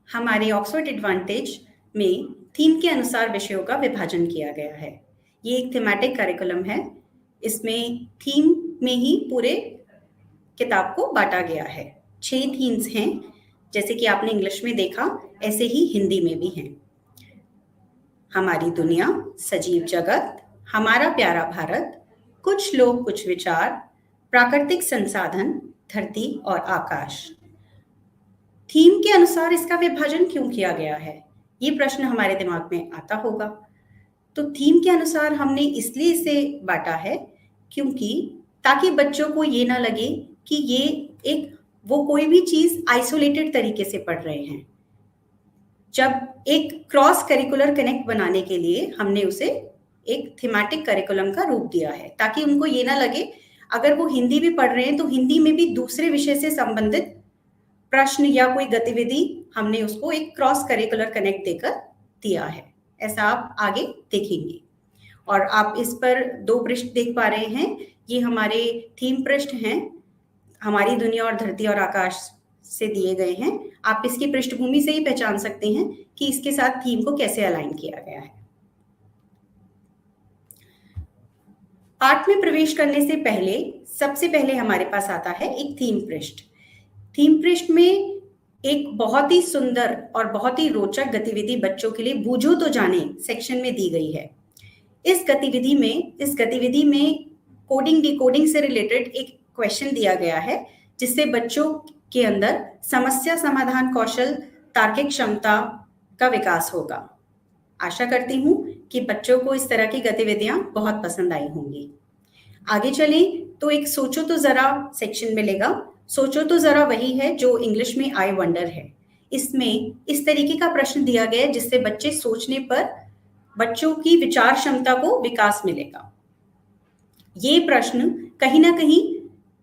हमारे ऑक्सफोर्ड एडवांटेज में थीम के अनुसार विषयों का विभाजन किया गया है। ये एक थीमेटिक करिकुलम है। इसमें थीम में ही पूरे किताब को बांटा गया है। 6 थीम्स हैं, जैसे कि आपने इंग्लिश में देखा ऐसे ही हिंदी में भी हैं। हमारी दुनिया, सजीव जगत, हमारा प्यारा भारत, कुछ लोग कुछ विचार, प्राकृतिक संसाधन, धरती और आकाश। थीम के अनुसार इसका विभाजन क्यों किया गया है, ये प्रश्न हमारे दिमाग में आता होगा। तो थीम के अनुसार हमने इसलिए इसे बांटा है क्योंकि ताकि बच्चों को ये ना लगे कि ये वो कोई भी चीज आइसोलेटेड तरीके से पढ़ रहे हैं। जब एक क्रॉस करिकुलर कनेक्ट बनाने के लिए हमने उसे एक थीमेटिक करिकुलम का रूप दिया है, ताकि उनको ये ना लगे अगर वो हिंदी भी पढ़ रहे हैं तो हिंदी में भी दूसरे विषय से संबंधित प्रश्न या कोई गतिविधि हमने उसको एक क्रॉस करिकुलर कनेक्ट देकर दिया है। ऐसा आप आगे देखेंगे। और आप इस पर 2 पृष्ठ देख पा रहे हैं, ये हमारे थीम पृष्ठ हैं, हमारी दुनिया और धरती और आकाश से दिए गए हैं। आप इसकी पृष्ठभूमि से ही पहचान सकते हैं कि इसके साथ थीम को कैसे अलाइन किया गया है। पाठ में प्रवेश करने से पहले सबसे पहले हमारे पास आता है एक थीम पृष्ठ। थीम पृष्ठ में एक बहुत ही सुंदर और बहुत ही रोचक गतिविधि बच्चों के लिए बूझो तो जाने सेक्शन में दी गई है। इस गतिविधि में कोडिंग डिकोडिंग से रिलेटेड एक क्वेश्चन दिया गया है, जिससे बच्चों के अंदर समस्या समाधान कौशल, तार्किक क्षमता का विकास होगा। आशा करती हूँ कि बच्चों को इस तरह की गतिविधियां बहुत पसंद आई होंगी। आगे चलें तो एक सोचो तो जरा सेक्शन मिलेगा। सोचो तो जरा वही है जो इंग्लिश में आई वंडर है। इसमें इस तरीके का प्रश्न दिया गया है जिससे बच्चे सोचने पर बच्चों की विचार क्षमता को विकास मिलेगा। ये प्रश्न कहीं ना कहीं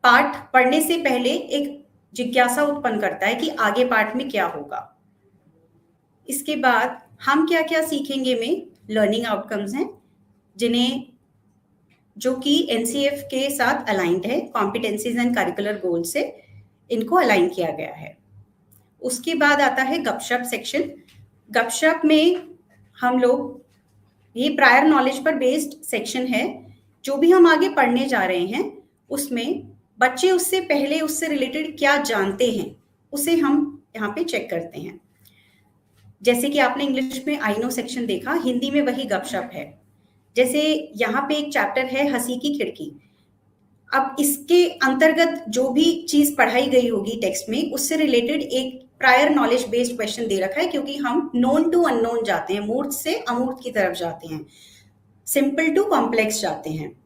पाठ पढ़ने से पहले एक जिज्ञासा उत्पन्न करता है कि आगे पाठ में क्या होगा। इसके बाद हम क्या क्या सीखेंगे में लर्निंग आउटकम्स हैं, जिन्हें जो कि एनसीएफ के साथ अलाइंड है, कॉम्पिटेंसीज एंड करिकुलर गोल से इनको अलाइन किया गया है। उसके बाद आता है गपशप सेक्शन। गपशप में हम लोग, ये प्रायर नॉलेज पर बेस्ड सेक्शन है। जो भी हम आगे पढ़ने जा रहे हैं उसमें बच्चे उससे पहले उससे रिलेटेड क्या जानते हैं उसे हम यहाँ पे चेक करते हैं। जैसे कि आपने इंग्लिश में आई नो सेक्शन देखा, हिंदी में वही गपशप है। जैसे यहाँ पे एक चैप्टर है हंसी की खिड़की। अब इसके अंतर्गत जो भी चीज पढ़ाई गई होगी टेक्स्ट में उससे रिलेटेड एक प्रायर नॉलेज बेस्ड क्वेश्चन दे रखा है, क्योंकि हम नोन टू अननोन जाते हैं, मूर्त से अमूर्त की तरफ जाते हैं, सिंपल टू कॉम्प्लेक्स जाते हैं।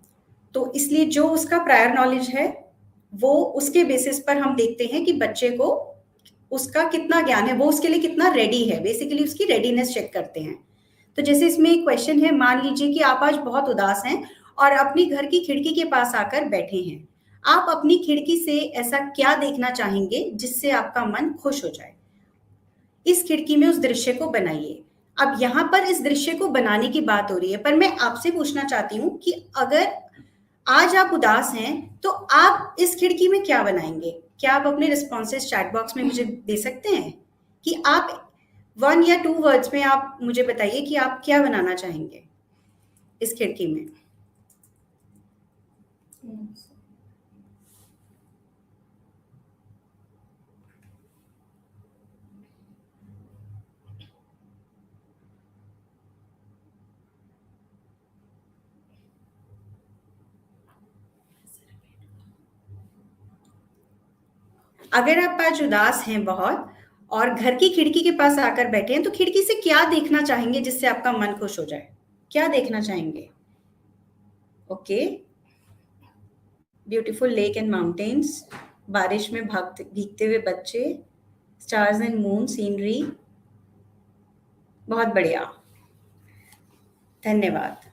तो इसलिए जो उसका प्रायर नॉलेज है वो उसके बेसिस पर हम देखते हैं कि बच्चे को उसका कितना ज्ञान है, वो उसके लिए कितना रेडी है, बेसिकली उसकी रेडीनेस चेक करते हैं। तो जैसे इसमें एक क्वेश्चन है, मान लीजिए कि आप आज बहुत उदास हैं और अपनी घर की खिड़की के पास आकर बैठे हैं। आप अपनी खिड़की से ऐसा क्या देखना चाहेंगे जिससे आपका मन खुश हो जाए? इस खिड़की में उस दृश्य को बनाइए। अब यहाँ पर इस दृश्य को बनाने की बात हो रही है, पर मैं आपसे पूछना चाहती हूँ कि अगर आज आप उदास हैं तो आप इस खिड़की में क्या बनाएंगे? क्या आप अपने रिस्पॉन्सेस चैट बॉक्स में मुझे दे सकते हैं कि आप 1 या 2 वर्ड्स में आप मुझे बताइए कि आप क्या बनाना चाहेंगे इस खिड़की में? अगर आप आज उदास हैं बहुत और घर की खिड़की के पास आकर बैठे हैं तो खिड़की से क्या देखना चाहेंगे जिससे आपका मन खुश हो जाए? क्या देखना चाहेंगे? Okay, beautiful lake and mountains, बारिश में भीगते हुए बच्चे, स्टार्स एंड मून सीनरी। बहुत बढ़िया, धन्यवाद।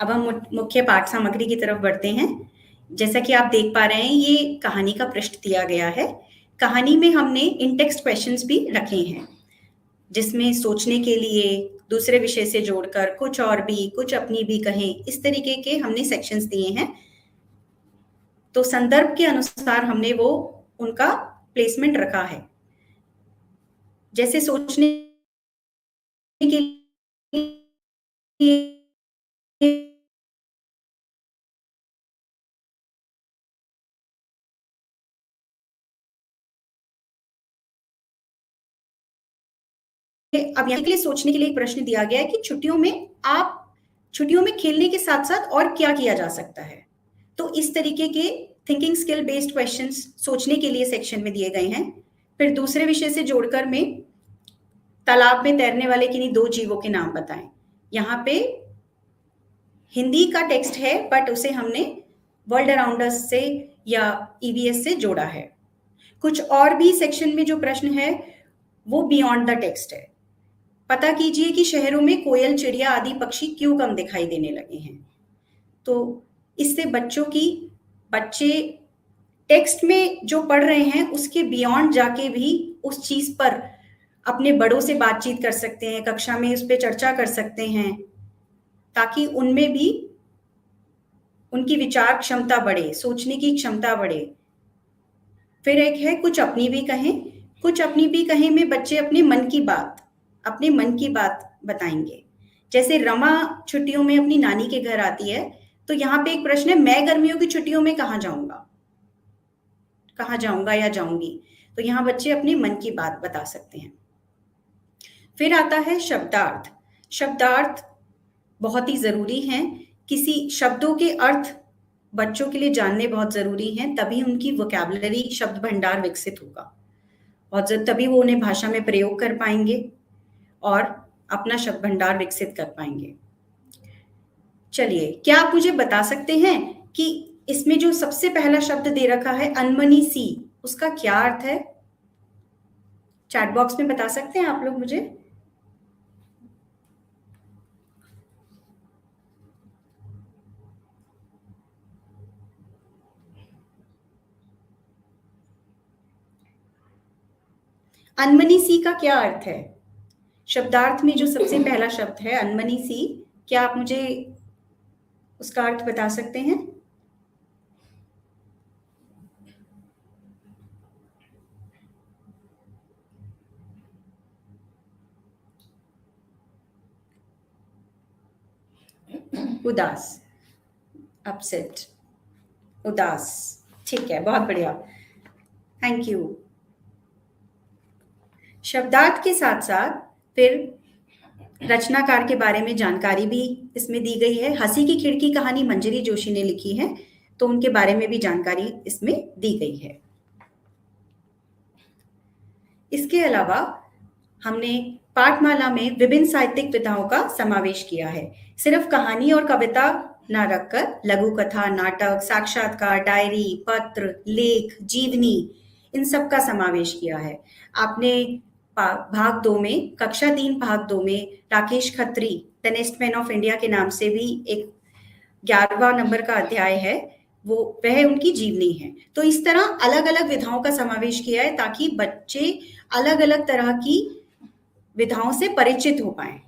अब हम मुख्य पाठ सामग्री की तरफ बढ़ते हैं। जैसा कि आप देख पा रहे हैं, ये कहानी का पृष्ठ दिया गया है। कहानी में हमने इन टेक्स्ट क्वेश्चंस भी रखे हैं, जिसमें सोचने के लिए, दूसरे विषय से जोड़कर, कुछ और भी, कुछ अपनी भी कहें, इस तरीके के हमने सेक्शंस दिए हैं। तो संदर्भ के अनुसार हमने वो उनका प्लेसमेंट रखा है। जैसे सोचने के लिए अब यहाँ के लिए सोचने के लिए एक प्रश्न दिया गया है कि छुट्टियों में खेलने के साथ साथ और क्या किया जा सकता है। तो इस तरीके के थिंकिंग स्किल बेस्ड क्वेश्चंस सोचने के लिए सेक्शन में दिए गए हैं। फिर दूसरे विषय से जोड़कर में तालाब में तैरने वाले किन्हीं 2 जीवों के नाम बताएं। यहाँ पे हिंदी का टेक्स्ट है बट उसे हमने वर्ल्ड अराउंड अस से या ईवीएस से जोड़ा है। कुछ और भी सेक्शन में जो प्रश्न है वो बियॉन्ड द टेक्स्ट है। पता कीजिए कि शहरों में कोयल, चिड़िया आदि पक्षी क्यों कम दिखाई देने लगे हैं। तो इससे बच्चे टेक्स्ट में जो पढ़ रहे हैं उसके बियॉन्ड जाके भी उस चीज पर अपने बड़ों से बातचीत कर सकते हैं, कक्षा में उस पर चर्चा कर सकते हैं, ताकि उनमें भी उनकी विचार क्षमता बढ़े, सोचने की क्षमता बढ़े। फिर एक है कुछ अपनी भी कहें। कुछ अपनी भी कहें में बच्चे अपने मन की बात बताएंगे। जैसे रमा छुट्टियों में अपनी नानी के घर आती है, तो यहाँ पे एक प्रश्न है, मैं गर्मियों की छुट्टियों में कहाँ जाऊंगा या जाऊंगी। तो यहाँ बच्चे अपने मन की बात बता सकते हैं। फिर आता है शब्दार्थ। शब्दार्थ बहुत ही जरूरी हैं। किसी शब्दों के अर्थ बच्चों के लिए जानने बहुत जरूरी हैं, तभी उनकी वोकैबुलरी, शब्द भंडार विकसित होगा और तभी वो उन्हें भाषा में प्रयोग कर पाएंगे और अपना शब्द भंडार विकसित कर पाएंगे। चलिए, क्या आप मुझे बता सकते हैं कि इसमें जो सबसे पहला शब्द दे रखा है अनमनी सी, उसका क्या अर्थ है? चैट बॉक्स में बता सकते हैं आप लोग मुझे? अनमनी सी का क्या अर्थ है? शब्दार्थ में जो सबसे पहला शब्द है अनमनी सी, क्या आप मुझे उसका अर्थ बता सकते हैं? उदास, अपसेट, उदास। ठीक है, बहुत बढ़िया, थैंक यू। शब्दार्थ के साथ साथ फिर रचनाकार के बारे में जानकारी भी इसमें दी गई है। हंसी की खिड़की कहानी मंजरी जोशी ने लिखी है, तो उनके बारे में भी जानकारी इसमें दी गई है। इसके अलावा हमने पाठमाला में विभिन्न साहित्यिक विधाओं का समावेश किया है। सिर्फ कहानी और कविता न रखकर लघु कथा, नाटक, साक्षात्कार, डायरी, पत्र, लेख, जीवनी, इन सब का समावेश किया है। आपने भाग 2 में, कक्षा 3 भाग 2 में Rakesh Khatri the nest man of India के नाम से भी एक 11वां नंबर का अध्याय है, वह उनकी जीवनी है। तो इस तरह अलग अलग विधाओं का समावेश किया है ताकि बच्चे अलग अलग तरह की विधाओं से परिचित हो पाए।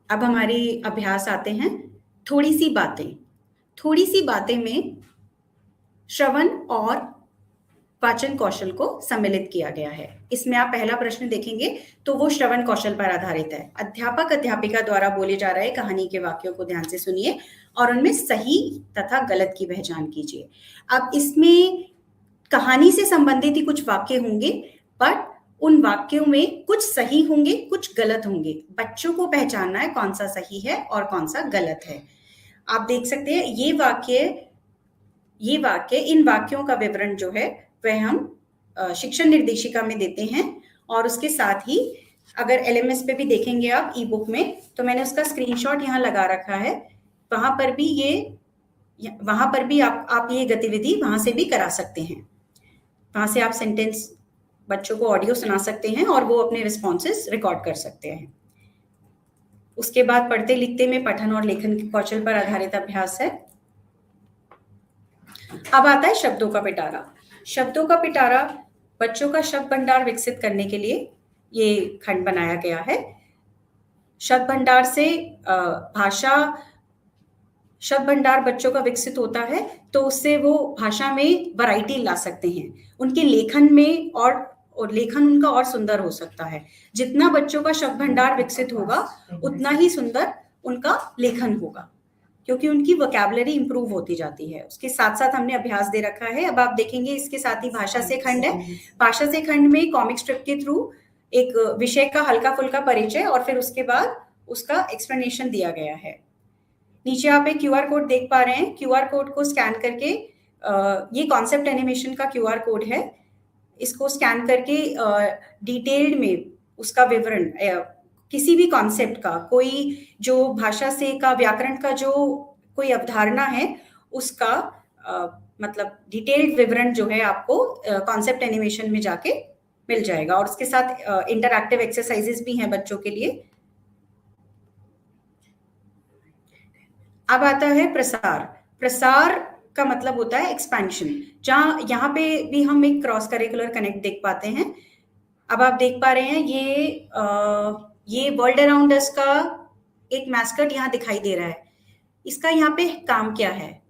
अब हमारी अभ्यास आते हैं थोड़ी सी बातें में श्रवण और वाचन कौशल को सम्मिलित किया गया है। इसमें आप पहला प्रश्न देखेंगे तो वो श्रवण कौशल पर आधारित है। अध्यापक अध्यापिका द्वारा बोले जा रहे कहानी के वाक्यों को ध्यान से सुनिए और उनमें सही तथा गलत की पहचान कीजिए। अब इसमें कहानी से संबंधित ही कुछ वाक्य होंगे, बट उन वाक्यों में कुछ सही होंगे, कुछ गलत होंगे। बच्चों को पहचानना है कौन सा सही है और कौन सा गलत है। आप देख सकते हैं ये वाक्य इन वाक्यों का विवरण जो है वह हम शिक्षण निर्देशिका में देते हैं, और उसके साथ ही अगर एलएमएस पे भी देखेंगे आप ई बुक में, तो मैंने उसका स्क्रीनशॉट यहाँ लगा रखा है। वहां पर भी आप ये गतिविधि वहां से भी करा सकते हैं। वहां से आप सेंटेंस बच्चों को ऑडियो सुना सकते हैं और वो अपने रिस्पॉन्सेस रिकॉर्ड कर सकते हैं। उसके बाद पढ़ते लिखते में पठन और लेखन के कौशल पर आधारित अभ्यास है। अब आता है शब्दों का पिटारा। शब्दों का पिटारा बच्चों का शब्द भंडार विकसित करने के लिए ये खंड बनाया गया है। शब्द भंडार से शब्द भंडार बच्चों का विकसित होता है, तो उससे वो भाषा में वैरायटी ला सकते हैं। उनके लेखन में और लेखन उनका और सुंदर हो सकता है। जितना बच्चों का शब्द भंडार विकसित होगा उतना ही सुंदर उनका लेखन होगा, क्योंकि उनकी वोकैबुलरी इंप्रूव होती जाती है। उसके साथ साथ हमने अभ्यास दे रखा है। अब आप देखेंगे इसके साथ ही भाषा से खंड है। भाषा से खंड में कॉमिक स्ट्रिप के थ्रू एक विषय का हल्का फुल्का परिचय और फिर उसके बाद उसका एक्सप्लेनेशन दिया गया है। नीचे आप एक क्यूआर कोड देख पा रहे हैं। क्यूआर कोड को स्कैन करके, ये कॉन्सेप्ट एनिमेशन का क्यूआर कोड है, इसको स्कैन करके डिटेल्ड में उसका विवरण किसी भी कॉन्सेप्ट का, कोई जो भाषा से का व्याकरण का जो कोई अवधारणा है उसका मतलब डिटेल्ड विवरण जो है आपको कॉन्सेप्ट एनिमेशन में जाके मिल जाएगा। और उसके साथ इंटरैक्टिव एक्सरसाइजेस भी हैं बच्चों के लिए। अब आता है प्रसार। प्रसार का मतलब होता है एक्सपेंशन, जहाँ यहाँ पे भी हम एक क्रॉस करिकुलर कनेक्ट देख पाते हैं। अब आप देख पा रहे हैं ये वर्ल्ड अराउंड अस का एक मैस्कट यहाँ दिखाई दे रहा है। इसका यहाँ पे काम क्या है,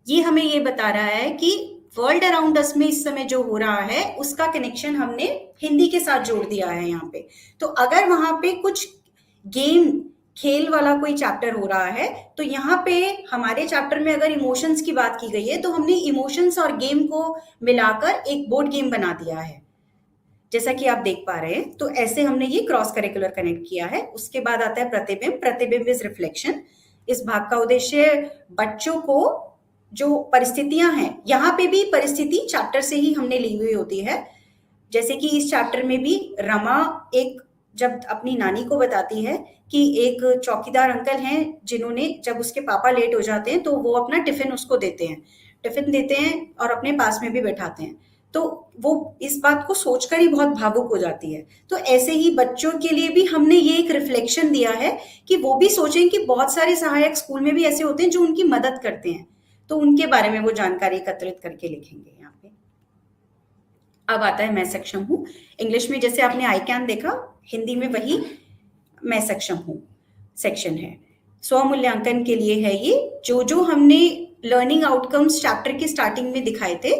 ये हमें ये बता रहा है कि वर्ल्ड अराउंड अस में इस समय जो हो रहा है उसका कनेक्शन हमने हिंदी के साथ जोड़ दिया है यहाँ पे। तो अगर वहां पे कुछ गेम खेल वाला कोई चैप्टर हो रहा है, तो यहाँ पे हमारे चैप्टर में अगर इमोशंस की बात की गई है तो हमने इमोशंस और गेम को मिलाकर एक बोर्ड गेम बना दिया है, जैसा कि आप देख पा रहे हैं। तो ऐसे हमने ये क्रॉस करिकुलर कनेक्ट किया है। उसके बाद आता है प्रतिबिंब। प्रतिबिंब इज रिफ्लेक्शन। इस भाग का उद्देश्य बच्चों को जो परिस्थितियां हैं, यहाँ पे भी परिस्थिति चैप्टर से ही हमने ली हुई होती है। जैसे कि इस चैप्टर में भी रमा जब अपनी नानी को बताती है कि एक चौकीदार अंकल हैं जिन्होंने, जब उसके पापा लेट हो जाते हैं तो वो अपना टिफिन उसको देते हैं और अपने पास में भी बैठाते हैं, तो वो इस बात को सोचकर ही बहुत भावुक हो जाती है। तो ऐसे ही बच्चों के लिए भी हमने ये एक रिफ्लेक्शन दिया है कि वो भी सोचें कि बहुत सारे सहायक स्कूल में भी ऐसे होते हैं जो उनकी मदद करते हैं, तो उनके बारे में वो जानकारी एकत्रित करके लिखेंगे यहाँ पे। अब आता है मैं सक्षम हूँ। इंग्लिश में जैसे आपने आई कैन देखा, हिंदी में वही मैं सक्षम हूँ सेक्शन है। स्वमूल्यांकन के लिए है ये। जो हमने लर्निंग आउटकम्स चैप्टर की स्टार्टिंग में दिखाए थे,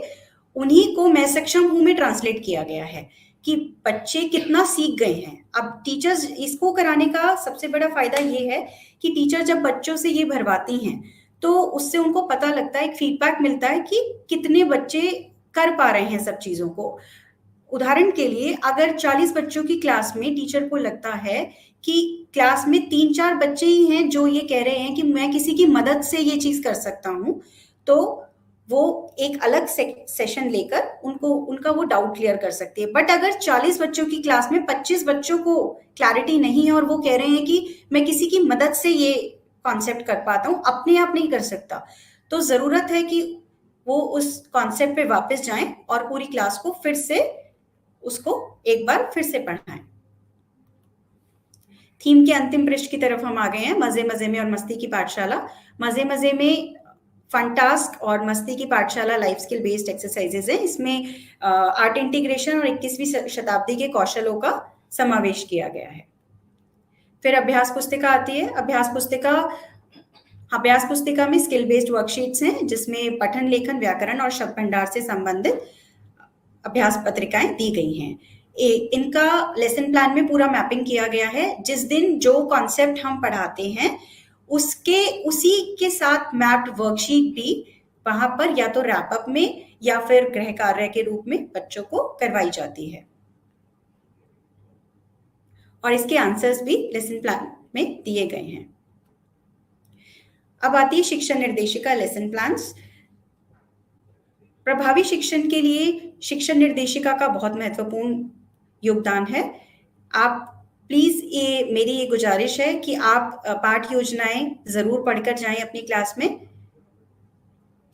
उन्हीं को मैं सक्षम हूँ में ट्रांसलेट किया गया है। कि बच्चे कितना सीख गए हैं। अब टीचर्स इसको कराने का सबसे बड़ा फायदा ये है कि टीचर जब बच्चों से ये भरवाती हैं तो उससे उनको पता लगता है, एक फीडबैक मिलता है कि कितने बच्चे कर पा रहे हैं सब चीजों को। उदाहरण के लिए अगर 40 बच्चों की क्लास में टीचर को लगता है कि क्लास में 3-4 बच्चे ही हैं जो ये कह रहे हैं कि मैं किसी की मदद से ये चीज कर सकता हूं, तो वो एक अलग सेशन लेकर उनका वो डाउट क्लियर कर सकती है। बट अगर 40 बच्चों की क्लास में 25 बच्चों को क्लैरिटी नहीं है और वो कह रहे हैं कि मैं किसी की मदद से ये कॉन्सेप्ट कर पाता हूं, अपने आप नहीं कर सकता, तो जरूरत है कि वो उस कॉन्सेप्ट पे वापस जाएं और पूरी क्लास को फिर से उसको एक बार फिर से पढ़ाएं। थीम के अंतिम पृष्ठ की तरफ हम आ गए हैं, मजे मजे में और मस्ती की पाठशाला। मजे मजे में फन टास्क और मस्ती की पाठशाला लाइफ स्किल बेस्ड एक्सरसाइजेज है। इसमें आर्ट इंटीग्रेशन और 21वीं शताब्दी के कौशलों का समावेश किया गया है। फिर अभ्यास पुस्तिका आती है। अभ्यास पुस्तिका में स्किल बेस्ड वर्कशीट्स हैं जिसमें पठन, लेखन, व्याकरण और शब्द भंडार से संबंधित अभ्यास पत्रिकाएं दी गई हैं। इनका लेसन प्लान में पूरा मैपिंग किया गया है। जिस दिन जो कॉन्सेप्ट हम पढ़ाते हैं उसी के साथ मैप्ड वर्कशीट भी वहां पर या तो रैप अप में या फिर गृह कार्य के रूप में बच्चों को करवाई जाती है, और इसके आंसर्स भी लेसन प्लान में दिए गए हैं। अब आती है शिक्षण निर्देशिका लेसन प्लान्स। प्रभावी शिक्षण के लिए शिक्षण निर्देशिका का बहुत महत्वपूर्ण योगदान है। आप प्लीज मेरी ये गुजारिश है कि आप पाठ योजनाएं जरूर पढ़कर जाएं अपनी क्लास में।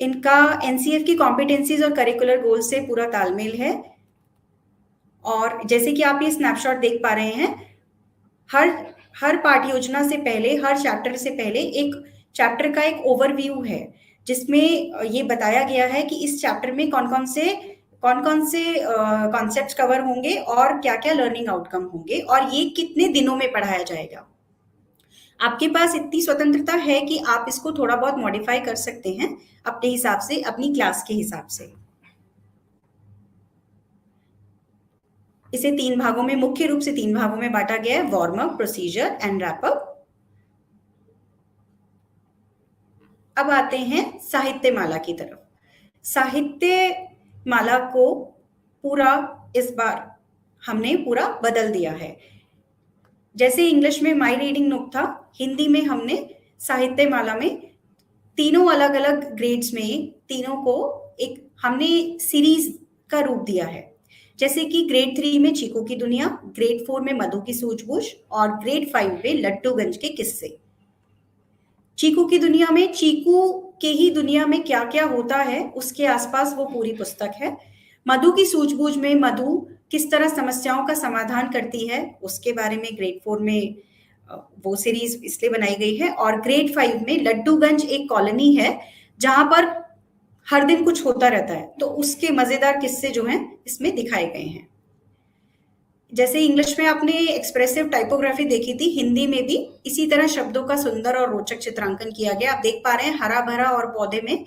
इनका एनसीएफ की कॉम्पिटेंसीज और करिकुलर गोल से पूरा तालमेल है। और जैसे कि आप ये स्नैपशॉट देख पा रहे हैं, हर पाठ योजना से पहले, हर चैप्टर से पहले एक चैप्टर का एक ओवरव्यू है जिसमें ये बताया गया है कि इस चैप्टर में कौन कौन से कॉन्सेप्ट्स कवर होंगे और क्या क्या लर्निंग आउटकम होंगे और ये कितने दिनों में पढ़ाया जाएगा। आपके पास इतनी स्वतंत्रता है कि आप इसको थोड़ा बहुत मॉडिफाई कर सकते हैं अपने हिसाब से, अपनी क्लास के हिसाब से। इसे मुख्य रूप से 3 भागों में बांटा गया है, warm up, procedure and wrap up. अब आते हैं साहित्य माला की तरफ। साहित्य माला को इस बार हमने पूरा बदल दिया है। जैसे इंग्लिश में माई रीडिंग नोट था, हिंदी में हमने साहित्य माला में तीनों अलग अलग ग्रेड्स में तीनों को हमने सीरीज का रूप दिया है। जैसे कि ग्रेड 3 में चीकू की दुनिया, ग्रेड 4 में मधु की सूझबूझ और ग्रेड 5 में लड्डूगंज के किस्से। चीकू की दुनिया में चीकू के ही दुनिया में क्या क्या होता है उसके आसपास वो पूरी पुस्तक है। मधु की सूझबूझ में मधु किस तरह समस्याओं का समाधान करती है उसके बारे में ग्रेड 4 में वो सीरीज इसलिए बनाई गई है। और ग्रेड 5 में लड्डूगंज एक कॉलोनी है जहां पर हर दिन कुछ होता रहता है, तो उसके मजेदार किस्से जो हैं इसमें दिखाए गए हैं। जैसे इंग्लिश में आपने एक्सप्रेसिव टाइपोग्राफी देखी थी, हिंदी में भी इसी तरह शब्दों का सुंदर और रोचक चित्रांकन किया गया। आप देख पा रहे हैं हरा भरा और पौधे में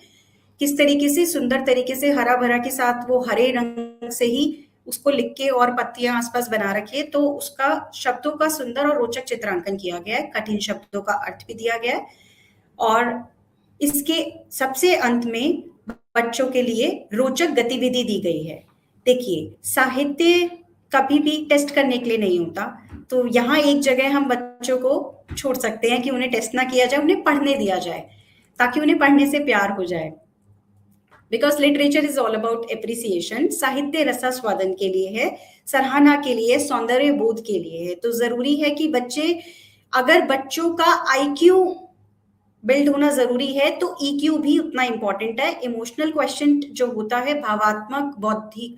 किस तरीके से सुंदर तरीके से हरा भरा के साथ वो हरे रंग से ही उसको लिख के और पत्तियां आसपास बना रखी है, तो उसका शब्दों का सुंदर और रोचक चित्रांकन किया गया है। कठिन शब्दों का अर्थ भी दिया गया है। और इसके सबसे अंत में बच्चों के लिए रोचक गतिविधि दी गई है। देखिए, साहित्य कभी भी टेस्ट करने के लिए नहीं होता, तो यहाँ एक जगह हम बच्चों को छोड़ सकते हैं कि उन्हें टेस्ट ना किया जाए, उन्हें पढ़ने दिया जाए ताकि उन्हें पढ़ने से प्यार हो जाए। Because literature is all about appreciation. साहित्य रसास्वादन के लिए है, सराहना के लिए, सौंदर्य बोध के लिए है। तो जरूरी है कि अगर बच्चों का आईक्यू बिल्ड होना जरूरी है तो ईक्यू भी उतना इंपॉर्टेंट है। इमोशनल क्वेश्चन जो होता है, भावात्मक बौद्धिक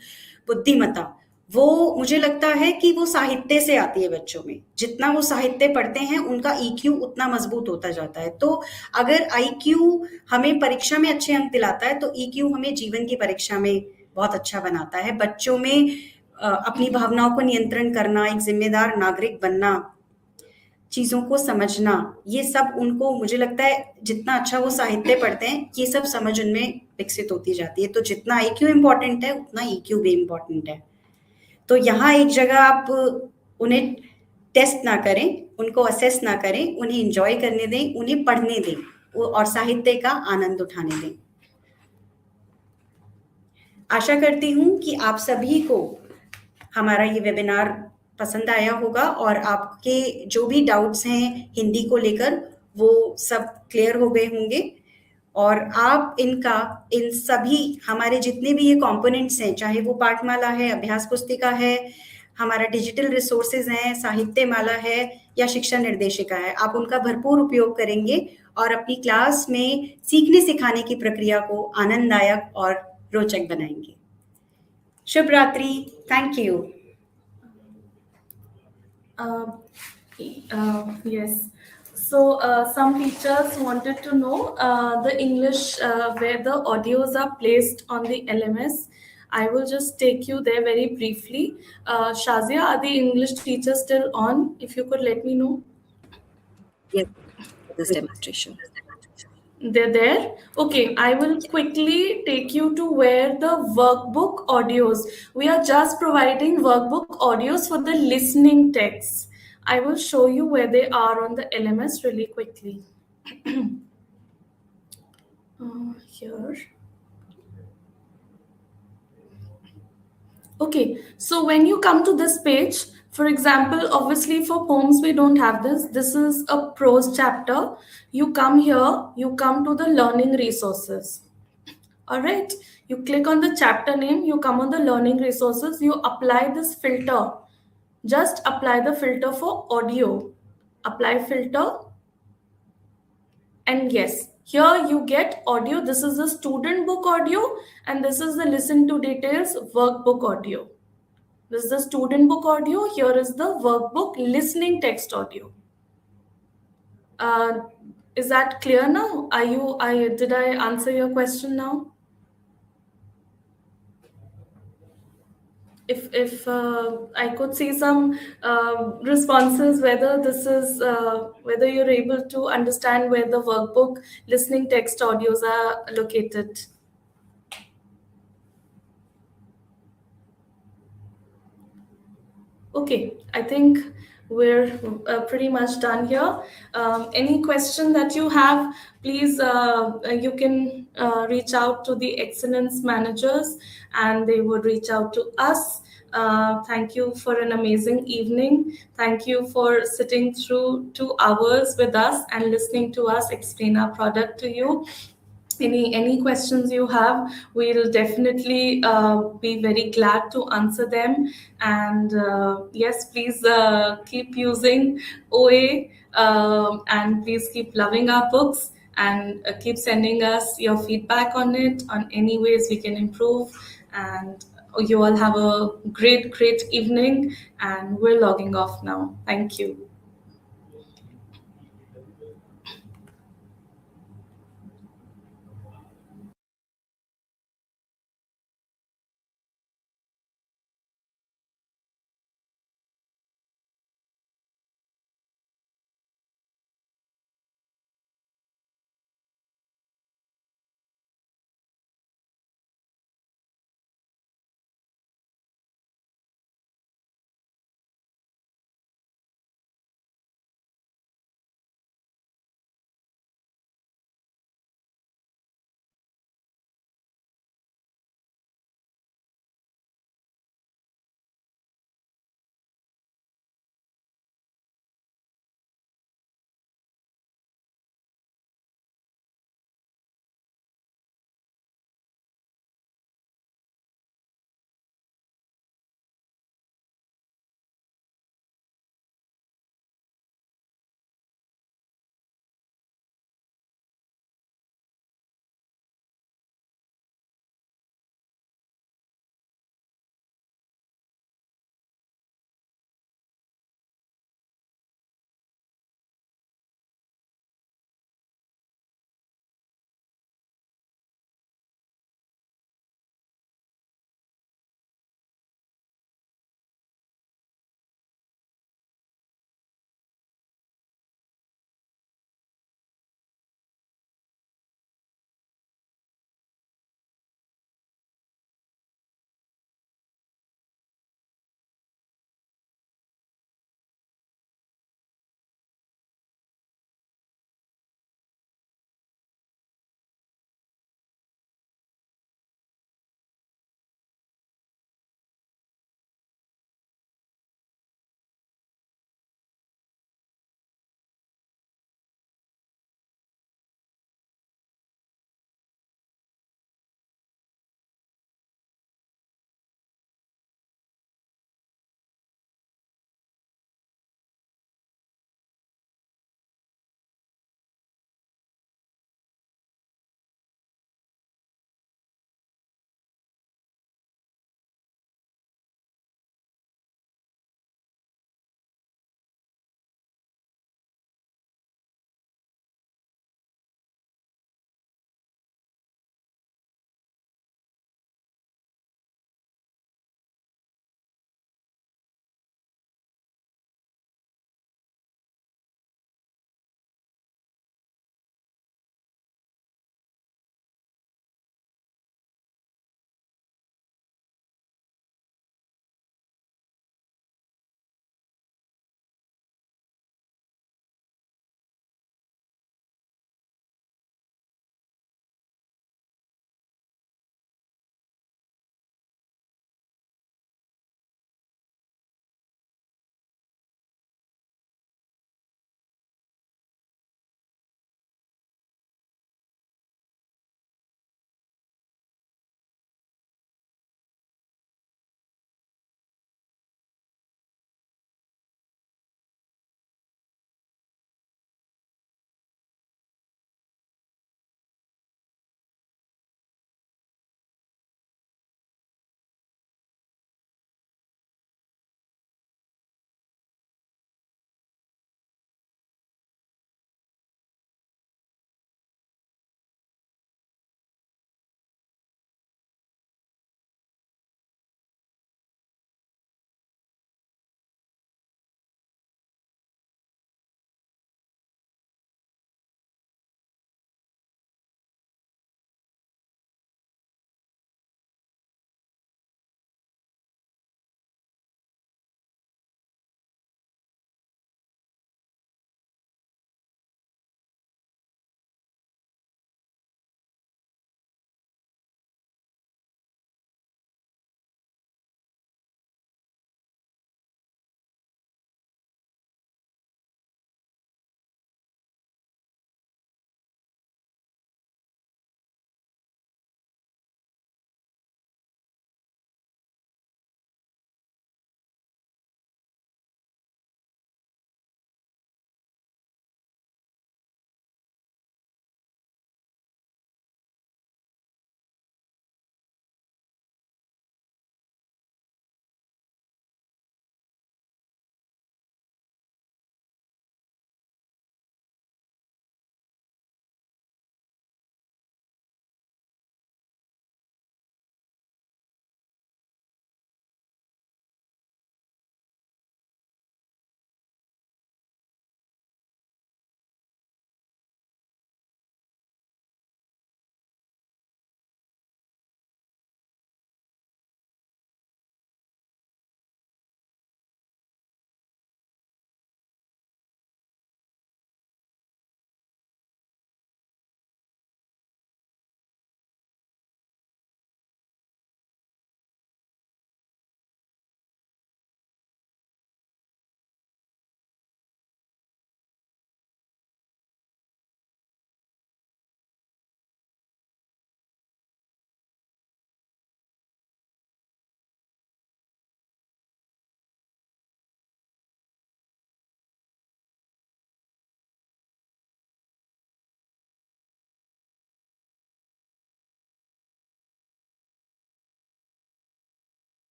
बुद्धिमत्ता, वो मुझे लगता है कि वो साहित्य से आती है बच्चों में। जितना वो साहित्य पढ़ते हैं उनका ईक्यू उतना मजबूत होता जाता है। तो अगर आईक्यू हमें परीक्षा में अच्छे अंक दिलाता है तो ईक्यू हमें जीवन की परीक्षा में बहुत अच्छा बनाता है। बच्चों में अपनी भावनाओं को नियंत्रण करना, एक जिम्मेदार नागरिक बनना, चीजों को समझना, ये सब उनको, मुझे लगता है जितना अच्छा वो साहित्य पढ़ते हैं ये सब समझ उनमें विकसित होती जाती है। तो जितना आईक्यू इम्पोर्टेंट है उतना ईक्यू भी इम्पोर्टेंट है। तो यहाँ एक जगह आप उन्हें टेस्ट ना करें, उनको असेस ना करें, उन्हें एंजॉय करने दें, उन्हें पढ़ने दें और साहित्य का आनंद उठाने दें। आशा करती हूँ कि आप सभी को हमारा ये वेबिनार पसंद आया होगा और आपके जो भी डाउट्स हैं हिंदी को लेकर वो सब क्लियर हो गए होंगे और आप इन सभी हमारे जितने भी ये कंपोनेंट्स हैं, चाहे वो पाठमाला है, अभ्यास पुस्तिका है, हमारा डिजिटल रिसोर्सेज हैं, साहित्य माला है या शिक्षा निर्देशिका है, आप उनका भरपूर उपयोग करेंगे और अपनी क्लास में सीखने सिखाने की प्रक्रिया को आनंददायक और रोचक बनाएंगे। शुभ रात्रि। Thank you. Yes. So some teachers wanted to know the English where the audios are placed on the LMS. I will just take you there very briefly. Shazia, are the English teachers still on? If you could let me know. Yes, for this demonstration. They're there. Okay, I will quickly take you to where the workbook audios. We are just providing workbook audios for the listening texts. I will show you where they are on the LMS really quickly. Here. Okay, so when you come to this page, for example, obviously for poems, we don't have this. This is a prose chapter. You come here, you come to the learning resources. All right, you click on the chapter name, you come on the learning resources, you apply this filter. Just apply the filter for audio. Apply filter. And yes, here you get audio. This is the student book audio, and this is the listen to details workbook audio. This is the student book audio. Here is the workbook listening text audio. Is that clear now? Did I answer your question now? If I could see some responses, whether this is whether you're able to understand where the workbook listening text audios are located. Okay, I think we're pretty much done here. Any question that you have, please, you can reach out to the excellence managers and they would reach out to us. Thank you for an amazing evening. Thank you for sitting through 2 hours with us and listening to us explain our product to you. Any questions you have, we'll definitely be very glad to answer them. And yes, please keep using OA and please keep loving our books and keep sending us your feedback on it, on any ways we can improve. And you all have a great evening, and we're logging off now. Thank you.